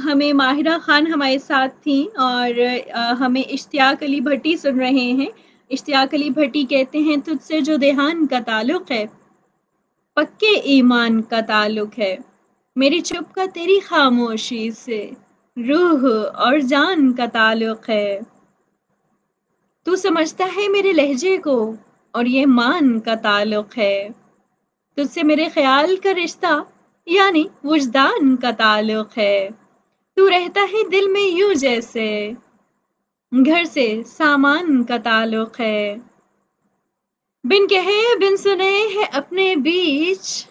हमें माहिरा खान हमारे साथ थी, और हमें इश्तियाक अली भट्टी सुन रहे हैं। इश्तियाक अली भट्टी कहते हैं तुझसे जो देहान का ताल्लुक है, पक्के ईमान का ताल्लुक है। मेरी चुप का तेरी खामोशी से रूह और जान का ताल्लुक है। तू समझता है मेरे लहजे को और ये मान का ताल्लुक है। तुझसे मेरे ख्याल का रिश्ता यानी वजदान का ताल्लुक है। तू रहता है दिल में यूं जैसे घर से सामान का ताल्लुक है। बिन कहे बिन सुने है अपने बीच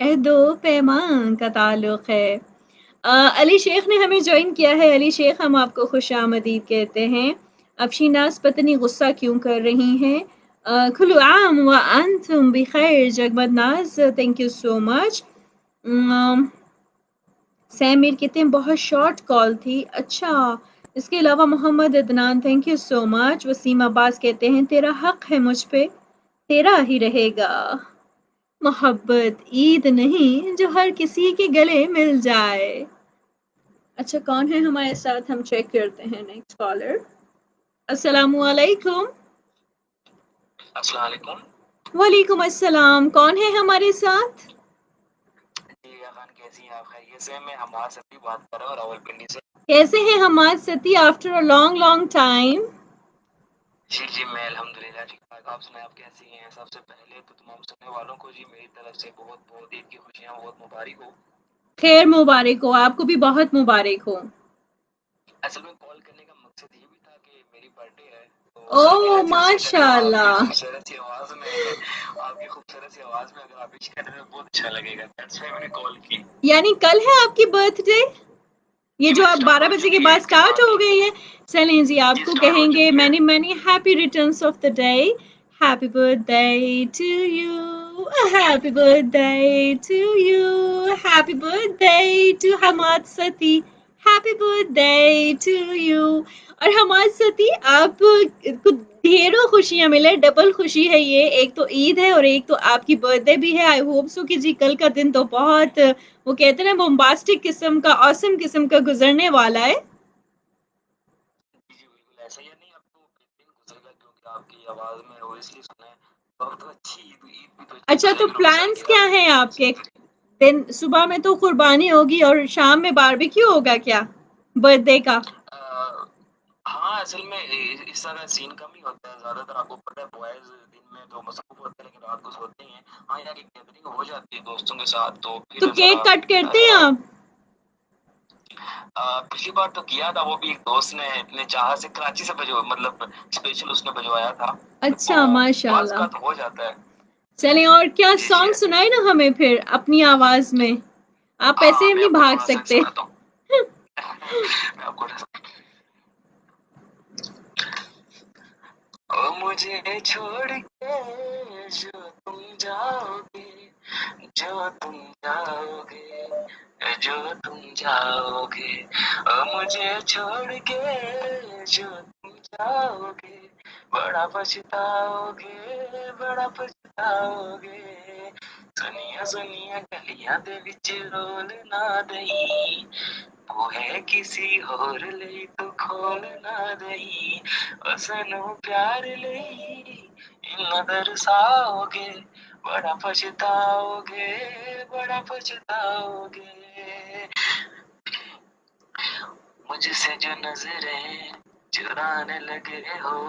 दो पैमान का ताल्लुक है। अली शेख ने हमें ज्वाइन किया है। अली शेख, हम आपको खुशामदीद कहते हैं। अब शीनाज पता नहीं गुस्सा क्यों कर रही हैं। कुल्लु आम व अंतुम बिखैर जगमद Naz, thank you so much. Samir कहते हैं बहुत शॉर्ट कॉल थी। अच्छा, इसके अलावा Mohammad Adnan, thank you so much. Waseem Abbas कहते हैं तेरा हक है मुझ पे, तेरा ही रहेगा। मोहब्बत ईद नहीं जो हर किसी के गले मिल जाए। अच्छा, कौन है हमारे साथ? हम चेक करते हैं नेक्स्ट कॉलर। अस्सलामु अलैकुम। अस्सलाम वालेकुम। वालेकुम अस्सलाम। कौन है हमारे साथ? जी खान, कैसी हैं आप? खैरियत से हैं? मैं हमाद सती बात कर रहा हूँ रावलपिंडी से। कैसे हैं Hamad Sati after a long long time? जी जी, मैं अल्हम्दुलिल्लाह ठीक ठाक। आप सुनाएं, आप कैसी हैं? सबसे पहले तो तमाम सुनने वालों को जी मेरी तरफ से बहुत बहुत ईद की खुशियाँ, बहुत मुबारक हो। खैर मुबारक हो, आपको भी बहुत मुबारक हो। असल में कॉल करने का मकसद ये भी था कि मेरी बर्थडे है, तो ओह मेरा दिल सोचा कि आपकी माशाल्लाह। खूबसूरत सी आवाज़ में आपकी खूबसूरत सी आवाज़ में अगर आप विश करें तो बहुत अच्छा लगेगा। दैट्स व्हाई मैंने कॉल की। यानी कल है आपकी बर्थडे? ये जी जो मेरी आप स्टार्ट 12 हो बजे के चुकी है बाद ईद के स्टार्ट बाद हो ही। गई है। चलें जी, जी आपको स्टार्ट हो कहेंगे चुकी है। Many many happy returns of the day. Happy birthday to you, happy birthday to you, happy birthday to Hammad Satti, happy birthday to you. और हमाद सती, आप को ढेरों खुशियां मिले, डबल खुशी है ये। एक तो ईद है और एक तो आपकी बर्थडे भी है। आई होप सो कि जी कल का दिन तो बहुत, वो कहते हैं ना, बोम्बास्टिक किस्म का, ऑसम किस्म का गुजरने वाला है। जी जी बिल्कुल ऐसा ही है। नहीं, अब तो दिन गुजरेगा क्योंकि आपकी आवाज में वो इसलिए सुना है। तो अच्छी ईद ईद भी तो अच्छी अच्छा, तो गुजरेगी, रोज़ प्लान्स सालगिरह क्या भी हैं अच्छी आपके? गुजरेगी। दिन सुबह में तो कुर्बानी होगी और शाम में बारबेक्यू होगा क्या बर्थडे का? अ, हाँ असल में इस तरह सीन कम ही होता है। ज्यादातर आपको पता है बॉयज दिन में तो मसरूफ होते हैं लेकिन रात को सोते ही हैं। हाँ यार, एक गैदरिंग हो जाती है दोस्तों के साथ तो तो फिर जरा केक कट करते हैं आप? पिछली बार तो किया था, वो भी एक दोस्त ने इतने चाह से कराची से भिजवा, मतलब स्पेशल उसने भिजवाया था। तो अच्छा बाज माशाल्लाह। का तो हो जाता है। चलें, और क्या जी जी। सॉन्ग सुनाए ना हमें फिर अपनी आवाज में। आप हाँ ऐसे मैं नहीं आपको भाग थोड़ा सा सकते। सुनाता हूँ। मैं आपको ओ मुझे छोड़ के जो तुम जाओगे, जो तुम जाओगे, जो तुम जाओगे, ओ मुझे छोड़ के जो तुम जाओगे, बड़ा पछताओगे, बड़ा पछताओगे। सुनिया सुनिया गलियां दे विच रोल ना दई, वो है किसी और ਲਈ तू खोल ना दई, ओ सनू प्यार ਲਈ इन्ना दरसाओगे, बड़ा पछताओगे, बड़ा पछताओगे। मुझसे जो नजरें चुराने लगे हो,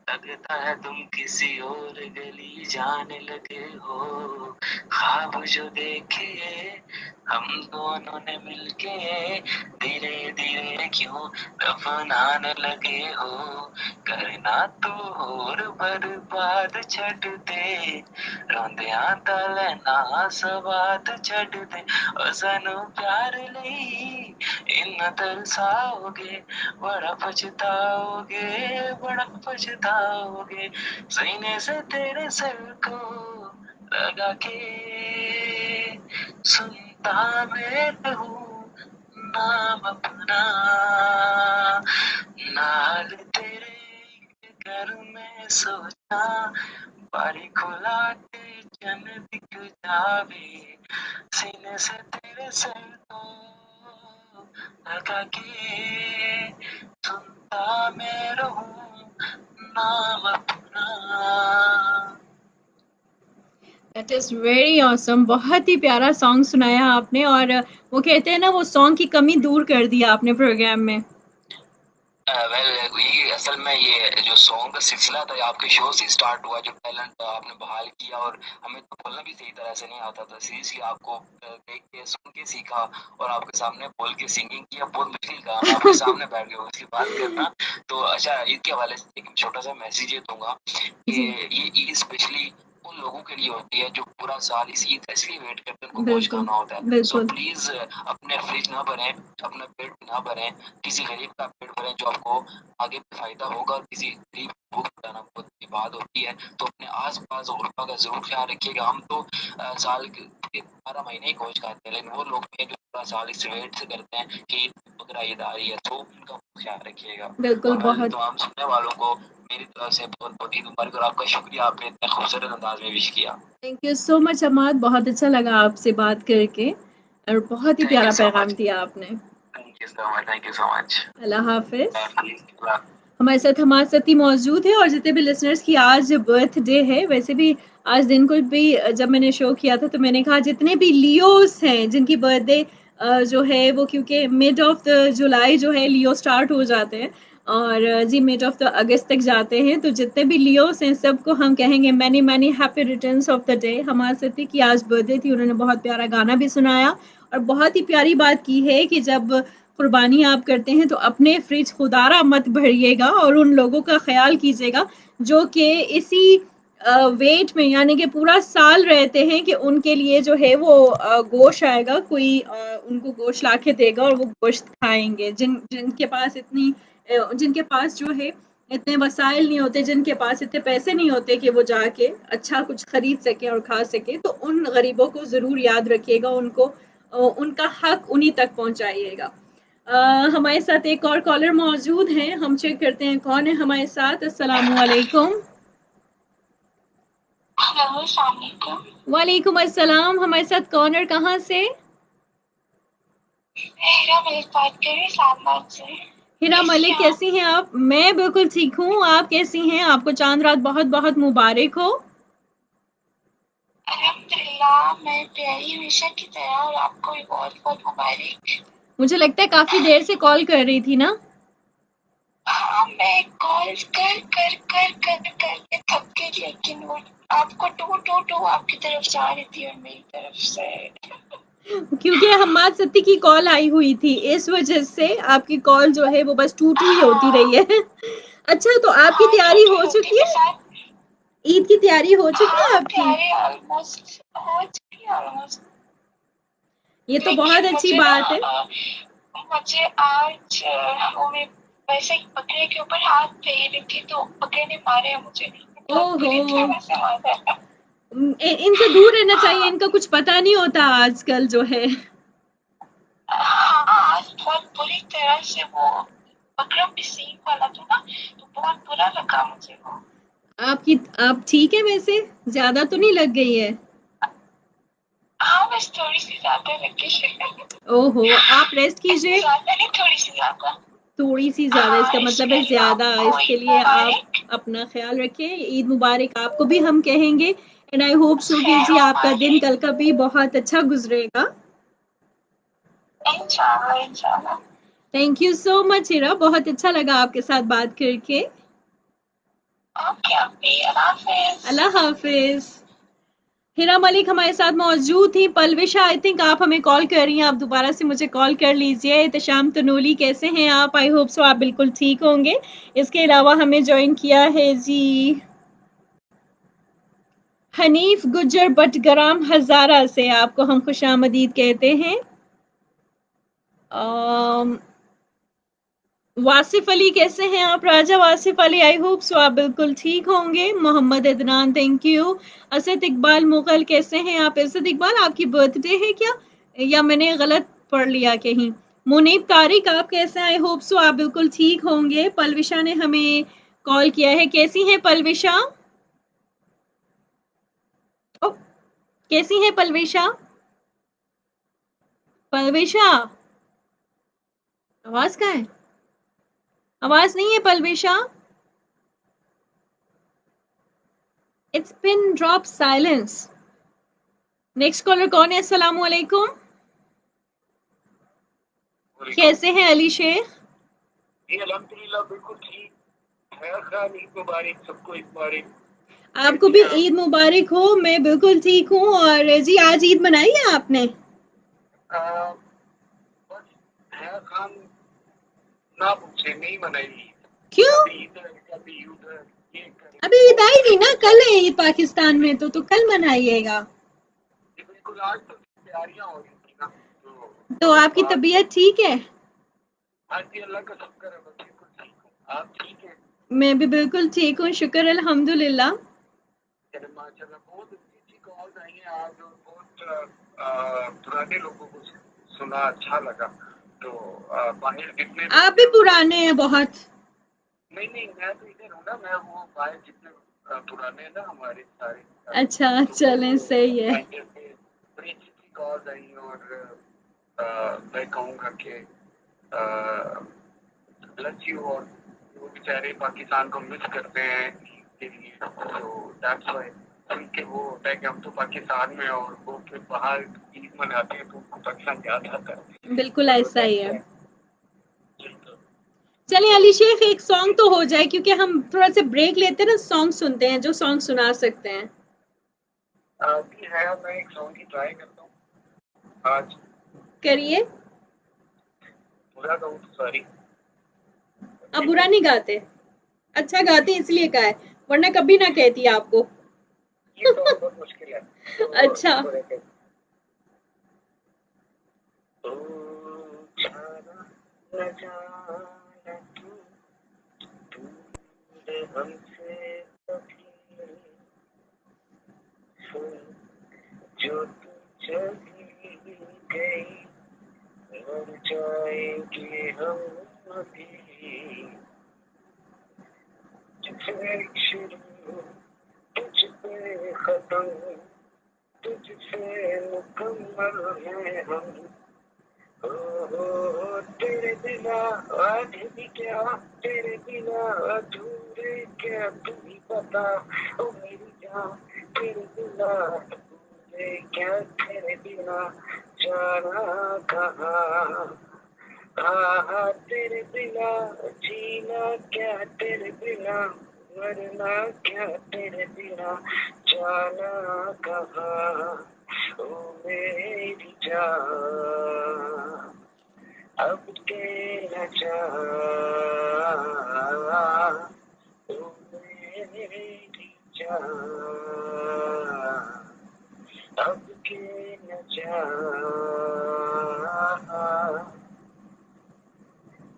लगता है तुम किसी और गली जाने लगे हो। ख्वाब जो देखे हम दोनों ने मिलके, धीरे धीरे क्यों दफनाने लगे हो। करना तू और बर्बाद छड़ दे, रोंदियां दा लेना स्वाद छड़ दे, ओ सानू प्यार ਲਈ इन्ना तरसाओगे, बड़ा पछताओगे, बड़ा पछताओगे। सीने से तेरे सर को लगा के सुनता मैं रहूं नाम अपना, नाल तेरे घर में सोचा, बारी खुला के जन दिख जावे, सीने से तेरे सर को लगा के सुनता मैं रहूं नाम अपना। That is very awesome. बहुत ही प्यारा सॉन्ग सुनाया आपने। और वो कहते हैं ना, वो सॉन्ग की कमी दूर कर दिया आपने प्रोग्राम में। वेल ये असल में ये जो सॉन्ग का सिलसिला था आपके शो से स्टार्ट हुआ, जो टैलेंट आपने बहाल किया। और हमें तो बोलना भी सही तरह से नहीं आता था। सीरियसली आपको देख के सुन के सीखा और आपके सामने बोल के सिंगिंग किया। बहुत मुश्किल काम है, आपके सामने बैठ गए उसकी बात करना। तो अच्छा, ईद के हवाले से एक छोटा सा मैसेज ये दूंगा कि जी ये ईद स्पेशली उन लोगों के लिए होती है जो पूरा साल इस ईद का इसलिए वेट करते हैं, उनको गोश्त बिल्कुल खाना होता है। सो बिल्कुल। प्लीज अपने फ्रिज ना भरें, अपना पेट ना भरें, किसी गरीब का पेट भरें जो आपको आगे फायदा होगा। और किसी गरीब भूख मिटाना बहुत बड़ी बात होती है। तो अपने आस पास गुरबा का जरूर ख्याल रखिएगा। हम तो साल के 12 महीने ही गोश्त खाते हैं, लेकिन वो लोग हैं जो पूरा साल इस वेट से करते हैं कि बकरा ईद आ रही है, तो उनका ख्याल रखिएगा। बिल्कुल और बहुत। तमाम सुनने वालों को मेरी तरफ से बहुत बहुत ईद मुबारक। और आपका शुक्रिया, आपने इतने खूबसूरत अंदाज में विश किया। थैंक यू सो मच अमाद, बहुत अच्छा लगा आपसे बात करके और बहुत ही थैंक प्यारा यू सो पैगाम मच। दिया आपने। Thank you so much. Thank you so much. Allah हाफिज। हमारे साथ हमारे सती मौजूद है, और जितने भी लिसनर्स की आज बर्थडे है, वैसे भी आज दिन को भी जब मैंने शो किया था तो मैंने कहा जितने भी लियोस हैं जिनकी बर्थडे जो है वो, क्योंकि मिड ऑफ द जुलाई जो है लियो स्टार्ट हो जाते हैं, और जी मिड ऑफ द अगस्त तक जाते हैं, तो जितने भी लियोस हैं सबको हम कहेंगे many many happy returns of the day. हमारे सती की आज बर्थडे थी, उन्होंने बहुत प्यारा गाना भी सुनाया, और बहुत ही प्यारी बात की है कि जब कुर्बानी आप करते हैं तो अपने फ्रिज खुदारा मत भरिएगा और उन लोगों का ख्याल कीजिएगा जो कि इसी वेट में, यानी कि पूरा साल रहते हैं कि उनके लिए जो है वो गोश्त आएगा, कोई उनको गोश्त ला के देगा और वो गोश्त खाएंगे। जिनके पास जिनके पास जो है इतने वसाइल नहीं होते, जिनके पास इतने पैसे नहीं होते कि वो जाके अच्छा कुछ खरीद सके और खा सके, तो उन गरीबों को जरूर याद रखिएगा, उनको उनका हक उन्हीं तक पहुंचाइएगा। हमारे साथ एक और कॉलर मौजूद हैं, हम चेक करते हैं कौन है हमारे साथ। अस्सलाम वालेकुम। वालेकुम अस्सलाम। हमारे साथ कौन और कहाँ से? हिरा मलिक बात कर रही इस्लामाबाद से। हिरा मलिक, कैसी हैं आप? मैं बिल्कुल ठीक हूँ, आप कैसी हैं? आपको चांद रात बहुत बहुत मुबारक हो। अल्हम्दुलिल्लाह, मैं प्यारी हमेशा की तरह, और आपको भी बहुत बहुत मुबारक। मुझे लगता है काफी देर से कॉल कर रही थी ना? हाँ, मैं कॉल कर कर कर कर कर थक गई, लेकिन वो आपको टू टू टू आपकी तरफ से आ रही थी और मेरी तरफ से। क्योंकि हमाद सती की कॉल आई हुई थी, इस वजह से आपकी कॉल जो है वो बस टू टू ही होती रही है। अच्छा, तो आपकी हाँ, तैयारी टू हो टू चुकी के है? साथ। ईद की तैयारी हो चुकी है हाँ, आपकी? तैयारी ऑलमोस्ट हो चुकी है, ऑलमोस्ट। ये तो बहुत लेकिन अच्छी मुझे ना बात है। मुझे आज वो मैं वैसे ही बकरे के ऊपर हाथ फेर रही थी, तो बकरे ने मारे हैं मुझे, बहुत ओहो, बुरी तरह से मारा है। इनसे दूर रहना चाहिए, इनका कुछ पता नहीं होता आजकल जो है। हाँ, आज बहुत बुरी तरह से वो बकरा भी सींग वाला था ना, तो बहुत बुरा लगा मुझे वो। आप ठीक है वैसे? ज्यादा तो नहीं लग गई है? हाँ, बस थोड़ी सी ज्यादा लगी है। ओहो, आप रेस्ट इतनी कीजिए। ज्यादा नहीं, थोड़ी सी ज्यादा। थोड़ी सी ज्यादा, हाँ, इसका मतलब इसके है लिए ज्यादा। आपको इसके ईद लिए आप मुबारक। अपना ख्याल रखें। ईद मुबारक आपको भी हम कहेंगे, एंड आई होप सो कि खैर जी आपका दिन मुबारक। कल का भी बहुत अच्छा गुजरेगा। इंशाल्लाह इंशाल्लाह। थैंक यू सो मच हिरा, बहुत अच्छा लगा आपके साथ बात करके। ओके ओके, अल्लाह हाफिज। अल्लाह हाफिज। हिरा मलिक हमारे साथ मौजूद थी। पलविशा, आई थिंक आप हमें कॉल कर रही हैं, आप दोबारा से मुझे कॉल कर लीजिए। एहतशाम तनूली, कैसे हैं आप? आई होप सो आप बिल्कुल ठीक होंगे। इसके अलावा हमें ज्वाइन किया है जी हनीफ गुज्जर बटग्राम हजारा से, आपको हम खुशामदीद कहते हैं। वासिफ अली, कैसे हैं आप? Raja Wasif Ali, I hope so आप बिल्कुल ठीक होंगे। Mohammad Adnan, thank you. असद इकबाल मुगल, कैसे हैं आप? असद इकबाल, आपकी बर्थडे है क्या, या मैंने गलत पढ़ लिया कहीं? मुनीब तारिक, आप कैसे हैं? आई होप सो आप बिल्कुल ठीक होंगे। पलविशा ने हमें कॉल किया है, कैसी हैं पलविशा? ओ, कैसी हैं पलविशा? पलविशा, आवाज कहाँ है? आवाज नहीं है Palwisha. It's been drop silence. Next caller कौन है? अस्सलाम वालेकुम। कैसे हैं अली शेख? अल्हम्दुलिल्लाह बिल्कुल ठीक। खैर खान, ईद मुबारक सबको, ईद मुबारक। आपको भी ईद मुबारक हो। मैं बिल्कुल ठीक हूँ। और जी आज ईद मनाई है आपने? बस खैर खान ना पूछे, नहीं मनाई। क्यों? कभी इधर कभी उधर, ये करे अभी ईद वो आई करे। नहीं ना, कल है ईद पाकिस्तान में, तो कल मनाइएगा। ये बिल्कुल आज तो तैयारियां हो रही थी ना, तो आपकी बात। तबीयत ठीक है? हाँ जी, अल्लाह का शुक्र है, मैं बिल्कुल ठीक हूँ। आप ठीक है? मैं भी बिल्कुल ठीक हूँ, शुक्र अल्हम्दुलिल्लाह। चले माशाल्लाह, बहुत अच्छी कॉल आई है आज, और बहुत पुराने लोगों को सुना, अच्छा लगा। तो बाहर जितने आप लोग भी हैं पुराने हैं बहुत। नहीं नहीं, मैं तो इधर हूँ ना, मैं वो बाहर जितने पुराने हैं ना हमारे सारे, अच्छा, तो चलें, सही है। बाहर से बड़ी अच्छी अच्छी कॉल आई, और मैं कहूँगा कि ब्लेस यू, और बेचारे पाकिस्तान को मिस करते हैं के लिए, तो दैट्स व्हाई उनके वो होता है कि हम तो पाकिस्तान में और वो फिर बाहर ईद मनाते हैं तो उनको पाकिस्तान याद आता है। बिल्कुल ऐसा ही है। तो चलिए अली शेख, एक सॉन्ग तो हो जाए, क्योंकि हम थोड़ा सा ब्रेक लेते हैं ना, सॉन्ग सुनते हैं, जो सॉन्ग सुना सकते हैं। अभी है, मैं एक सॉन्ग की ट्राई करता हूँ आज। करिए। पूरा गाऊं तो सॉरी, आप बुरा नहीं गाते, अच्छा गाते हैं इसलिए कहा है, वरना कभी ना कहती आपको। ये तो बहुत मुश्किल है तो अच्छा। इसको लेके ओ जाना न जाना तू दूर हमसे कभी सुन, जो तू चली गई मर जाएंगे हम अभी, तुझसे शुरू तुझ पे खत्म तुझसे मुकम्मल है हम, ओ तेरे बिना आज भी क्या, तेरे बिना अधूरे क्या, तू ही बता ओ मेरी जान, तेरे बिना अधूरे क्या, तेरे बिना जाना कहाँ, हाँ तेरे बिना जीना क्या, तेरे बिना मरना क्या, तेरे बिना जाना कहाँ, ओ मेरी जान अब के न जा, ओ मेरी जान अब के न जा,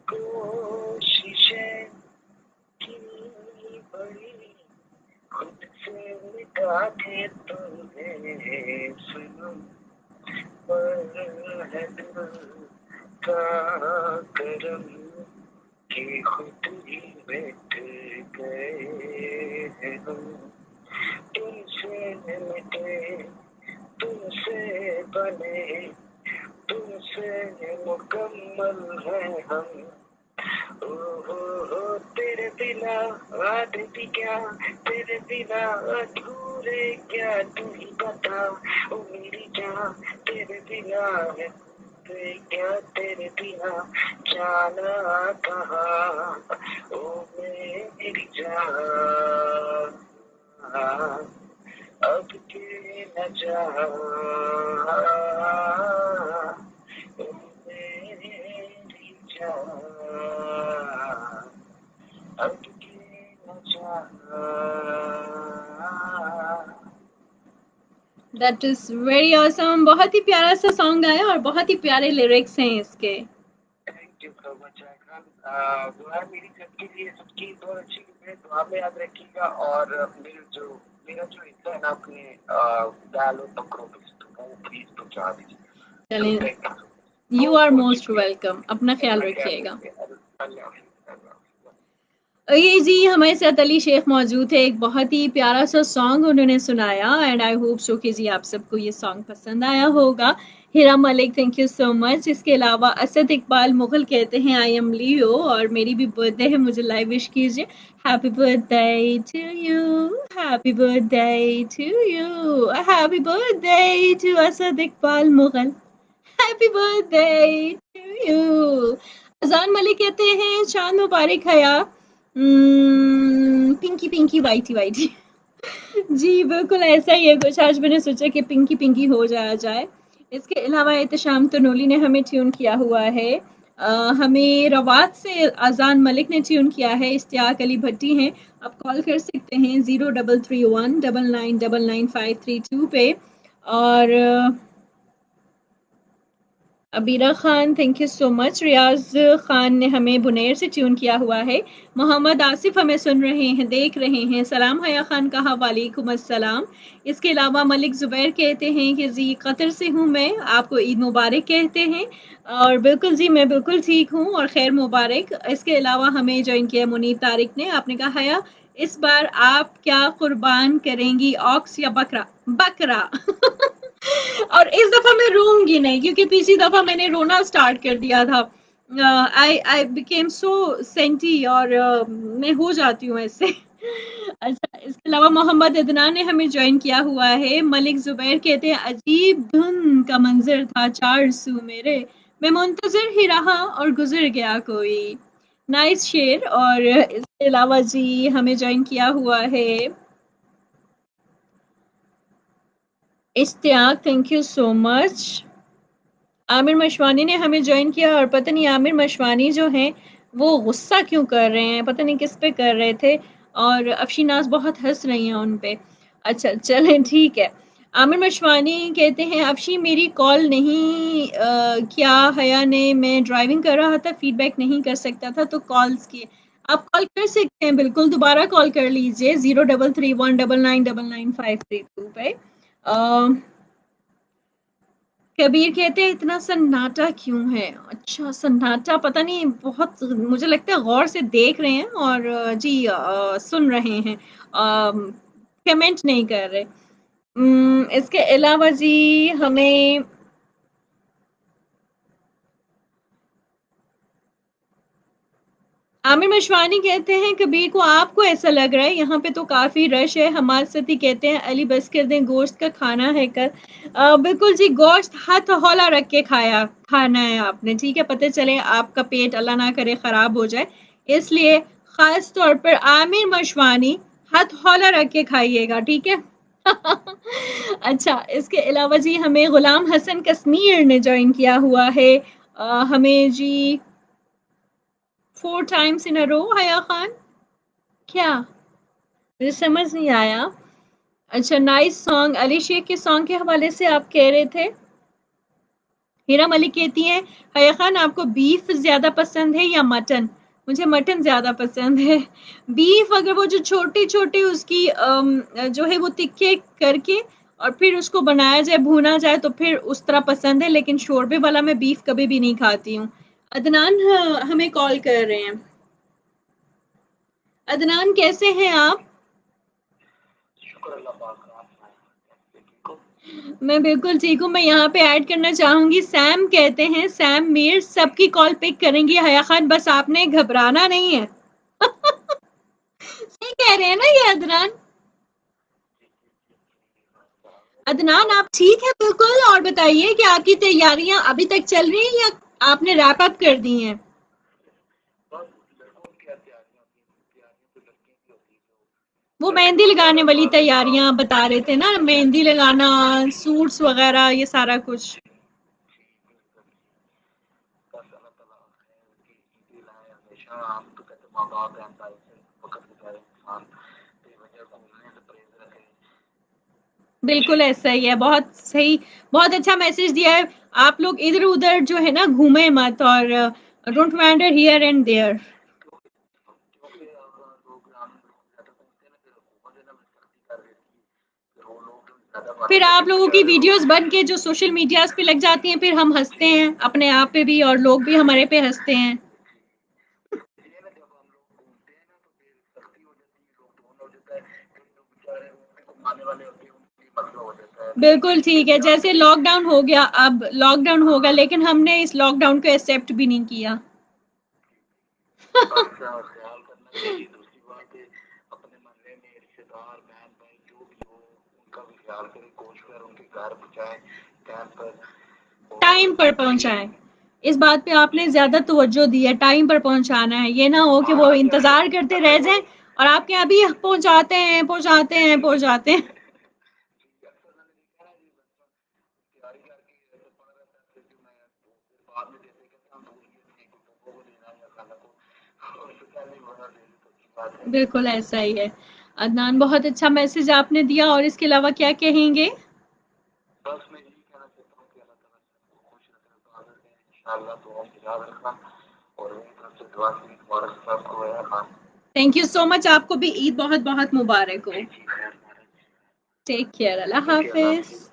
कोशिशें की बड़ी खुद से मिटा के तुम्हें सनम, पर है दिल का करम कि खुद ही बैठ गए हैं हम, तुमसे मिटे तुमसे बने तुमसे मुकम्मल है हम, ओ तेरे बिना आधे भी क्या, तेरे बिना अधूरे क्या, तू ही बता ओ मेरी जान, तेरे बिना है अधूरे क्या, तेरे बिना जाना कहाँ, ओ मेरी जान अब के न जा, ओ मेरी जान अब के न जा। That is very awesome. बहुत ही प्यारा सा सॉन्ग आया और बहुत ही प्यारे लिरिक्स हैं इसके। Thank you so much Khan. दुआ मेरी सबके लिए, सबकी बहुत अच्छी है, दुआ में याद रखिएगा, और मेरा जो हिस्सा है ना अपने दाल और बकरों में वो प्लीज पहुंचा दीजिए। चलिए, यू आर मोस्ट वेलकम। अपना ख्याल रखिएगा। ये जी, हमारे साथ अली शेख मौजूद है। एक बहुत ही प्यारा सा सॉन्ग उन्होंने सुनाया एंड आई होप सो कि जी आप सबको ये सॉन्ग पसंद आया होगा। Hira Malik, thank you so much. इसके अलावा असद इकबाल मुगल कहते हैं आई एम लियो, और मेरी भी बर्थडे है, मुझे लाइव विश कीजिए। Happy birthday to you, happy birthday to you, happy birthday to Asad Iqbal Mughal, happy birthday to you. Azan Malik कहते हैं चांद मुबारक हया, पिंकी पिंकी वाइटी वाइटी। जी बिल्कुल ऐसा ही है कुछ। आज मैंने सोचा कि पिंकी पिंकी हो जाया जाए। इसके अलावा एहतशाम तनोली ने हमें ट्यून किया हुआ है। हमें रवात से अजान मलिक ने ट्यून किया है। इश्तियाक अली भट्टी हैं, आप कॉल कर सकते हैं 033199995532 पे। और Abira Khan, thank you so much. Riyaz Khan ने हमें बुनेर से ट्यून किया हुआ है। मोहम्मद आसिफ हमें सुन रहे हैं, देख रहे हैं। सलाम हया खान कहा, वालेकुम अस्सलाम। इसके अलावा मलिक जुबैर कहते हैं कि जी कतर से हूँ मैं, आपको ईद मुबारक कहते हैं। और बिल्कुल जी, मैं बिल्कुल ठीक हूँ और खैर मुबारक। इसके अलावा हमें ज्वाइन किया मुनीब तारिक ने, आपने कहा हया इस बार आप क्या कुर्बान करेंगी, ऑक्स या बकरा? बकरा। और इस दफा मैं रोऊंगी नहीं, क्योंकि पिछली दफा मैंने रोना स्टार्ट कर दिया था। आई बिकेम सो सेंटी और मैं हो जाती हूँ ऐसे। अच्छा, इसके अलावा मोहम्मद अदनान ने हमें ज्वाइन किया हुआ है। मलिक जुबैर कहते हैं अजीब धुन का मंजर था चार सू मेरे, मैं मुंतजर ही रहा और गुजर गया कोई। नाइस शेर। और इसके अलावा जी हमें ज्वाइन किया हुआ है Ishtiaq, thank you so much. Aamir Mashwani ने हमें ज्वाइन किया और पता नहीं आमिर मशवानी जो हैं वो गुस्सा क्यों कर रहे हैं, पता नहीं किस पे कर रहे थे, और अफशीनाज बहुत हंस रही हैं उन पे। अच्छा चलें ठीक है। आमिर मशवानी कहते हैं अफशी मेरी कॉल नहीं क्या हया ने, मैं ड्राइविंग कर रहा था फीडबैक नहीं कर सकता था तो कॉल्स किए। आप कॉल कर सकते हैं बिल्कुल, दोबारा कॉल कर लीजिए 0331999952 पे। कबीर कहते हैं इतना सन्नाटा क्यों है। अच्छा सन्नाटा पता नहीं, बहुत मुझे लगता है गौर से देख रहे हैं और जी सुन रहे हैं, कमेंट नहीं कर रहे। इसके अलावा जी हमें आमिर मशवानी कहते हैं कबीर को आपको ऐसा लग रहा है, यहाँ पे तो काफी रश है। हमारे सती कहते हैं अली बस कर दें गोश्त का खाना है कल। बिल्कुल जी, गोश्त हाथ हौला रख के खाना है आपने, ठीक है, पता चले आपका पेट अल्लाह ना करे खराब हो जाए, इसलिए खास तौर पर आमिर मशवानी हाथ हौला रख के खाइएगा, ठीक है। अच्छा, इसके अलावा जी हमें गुलाम हसन कश्मीर ने ज्वाइन किया हुआ है। हमें जी 4 टाइम्स इन अ रो हया खान, क्या मुझे समझ नहीं आया। अच्छा, नाइस सॉन्ग, अली शेख के सॉन्ग के हवाले से आप कह रहे थे। हीरा मलिक कहती हैं हया खान आपको बीफ ज्यादा पसंद है या मटन? मुझे मटन ज्यादा पसंद है। बीफ अगर वो जो छोटे छोटे उसकी जो है वो तिक्के करके और फिर उसको बनाया जाए, भूना जाए, तो फिर उस तरह पसंद है, लेकिन शोरबे वाला मैं बीफ कभी भी नहीं खाती हूँ। अदनान हमें कॉल कर रहे हैं। अदनान कैसे हैं आप? शुक्र अल्लाह पाक का, आप सुनाएं, ठीक हो? मैं बिल्कुल ठीक हूँ। मैं यहाँ पे ऐड करना चाहूंगी, सैम कहते हैं सैम मीर सबकी कॉल पिक करेंगी हया खान, बस आपने घबराना नहीं है। सही कह रहे हैं ना ये अदनान? अदनान आप ठीक है बिल्कुल, और बताइए कि आपकी तैयारियां अभी तक चल रही हैं या आपने रैप अप कर दी हैं? बस लड़कों की क्या तैयारियां होती हैं, तैयारियां तो लड़कियों की होती है जो वो लड़के मेहंदी तो लगाने वाली ज्यादातर तैयारियां बता रहे थे ना, मेहंदी लगाना, सूट्स वगैरह, ये सारा कुछ। बस अल्लाह ताला खैर की ईद लाए हमेशा। हम तो कहते माँ बाप बहन भाई से वक्त गुजारे, इंसान बेवजह घूमने से परहेज रखे। बिल्कुल ऐसा ही है, बहुत सही, बहुत अच्छा मैसेज दिया है। आप लोग इधर उधर जो है ना घूमे मत, और don't wander here and there. क्योंकि लोग ग्रामीण लोग ज्यादा घूमते हैं ना, फिर हुकूमत है ना सख्ती कर देती है, फिर वो लोग ज्यादा फिर बातें आप करके लोगों की बेचारे लोग वीडियोस बन के जो सोशल मीडियाज पे लग जाती हैं, फिर हम हंसते हैं अपने आप पे भी और लोग भी हमारे पे हंसते हैं। ये ना जब हम लोग घूमते हैं ना तो फिर सख्ती हो जाती है, लॉकडाउन हो जाता है, फिर जो बेचारे उनको घुमाने वाले होते हैं उनके लिए मसला हो जाता है, तो बिल्कुल ठीक है, ख्याल जैसे करें। लॉकडाउन हो गया, अब लॉकडाउन होगा लेकिन हमने इस लॉकडाउन को एक्सेप्ट भी नहीं किया। बस ख्याल करना चाहिए। दूसरी बात है अपने मोहल्ले में रिश्तेदार बहन भाई जो भी हो उनका भी ख्याल करें, कोशिश करें उनके घर पहुँचाएं टाइम पर। टाइम और पर ये पहुंचाएं, इस बात पे आपने ज्यादा तवज्जो दी है, टाइम पर पहुंचाना है, ये ना हो कि वो इंतजार करते रह जाएं और आपके यहाँ भी पहुंचाते हैं पहुंचाते हैं पहुंचाते हैं। अक्सर मैंने देखा है ये बच्चा तैयारी करके ऐसे पढ़ रहता है, फिर जो मैं फिर बाद में जैसे कहते हैं हम भूल गए थे कुछ लोगों को देना या खाना को और उससे पहले बना दे तो अच्छी बात है। बिल्कुल ऐसा ही है। अदनान बहुत अच्छा मैसेज आपने दिया, और इसके अलावा क्या कहेंगे? बस मैं यही कहना चाहता हूँ कि अल्लाह ताला सबको खुश रखे, हिफाजत करें इंशाअल्लाह, तो हम याद रखना और मेरी तरफ से दुआ की मुबारक सबको है Khan. Thank you so much, आपको भी ईद बहुत बहुत मुबारक हो। जी जी खैर टेक केयर, अल्लाह ओके अल्लाह हाफिज। हाफिज।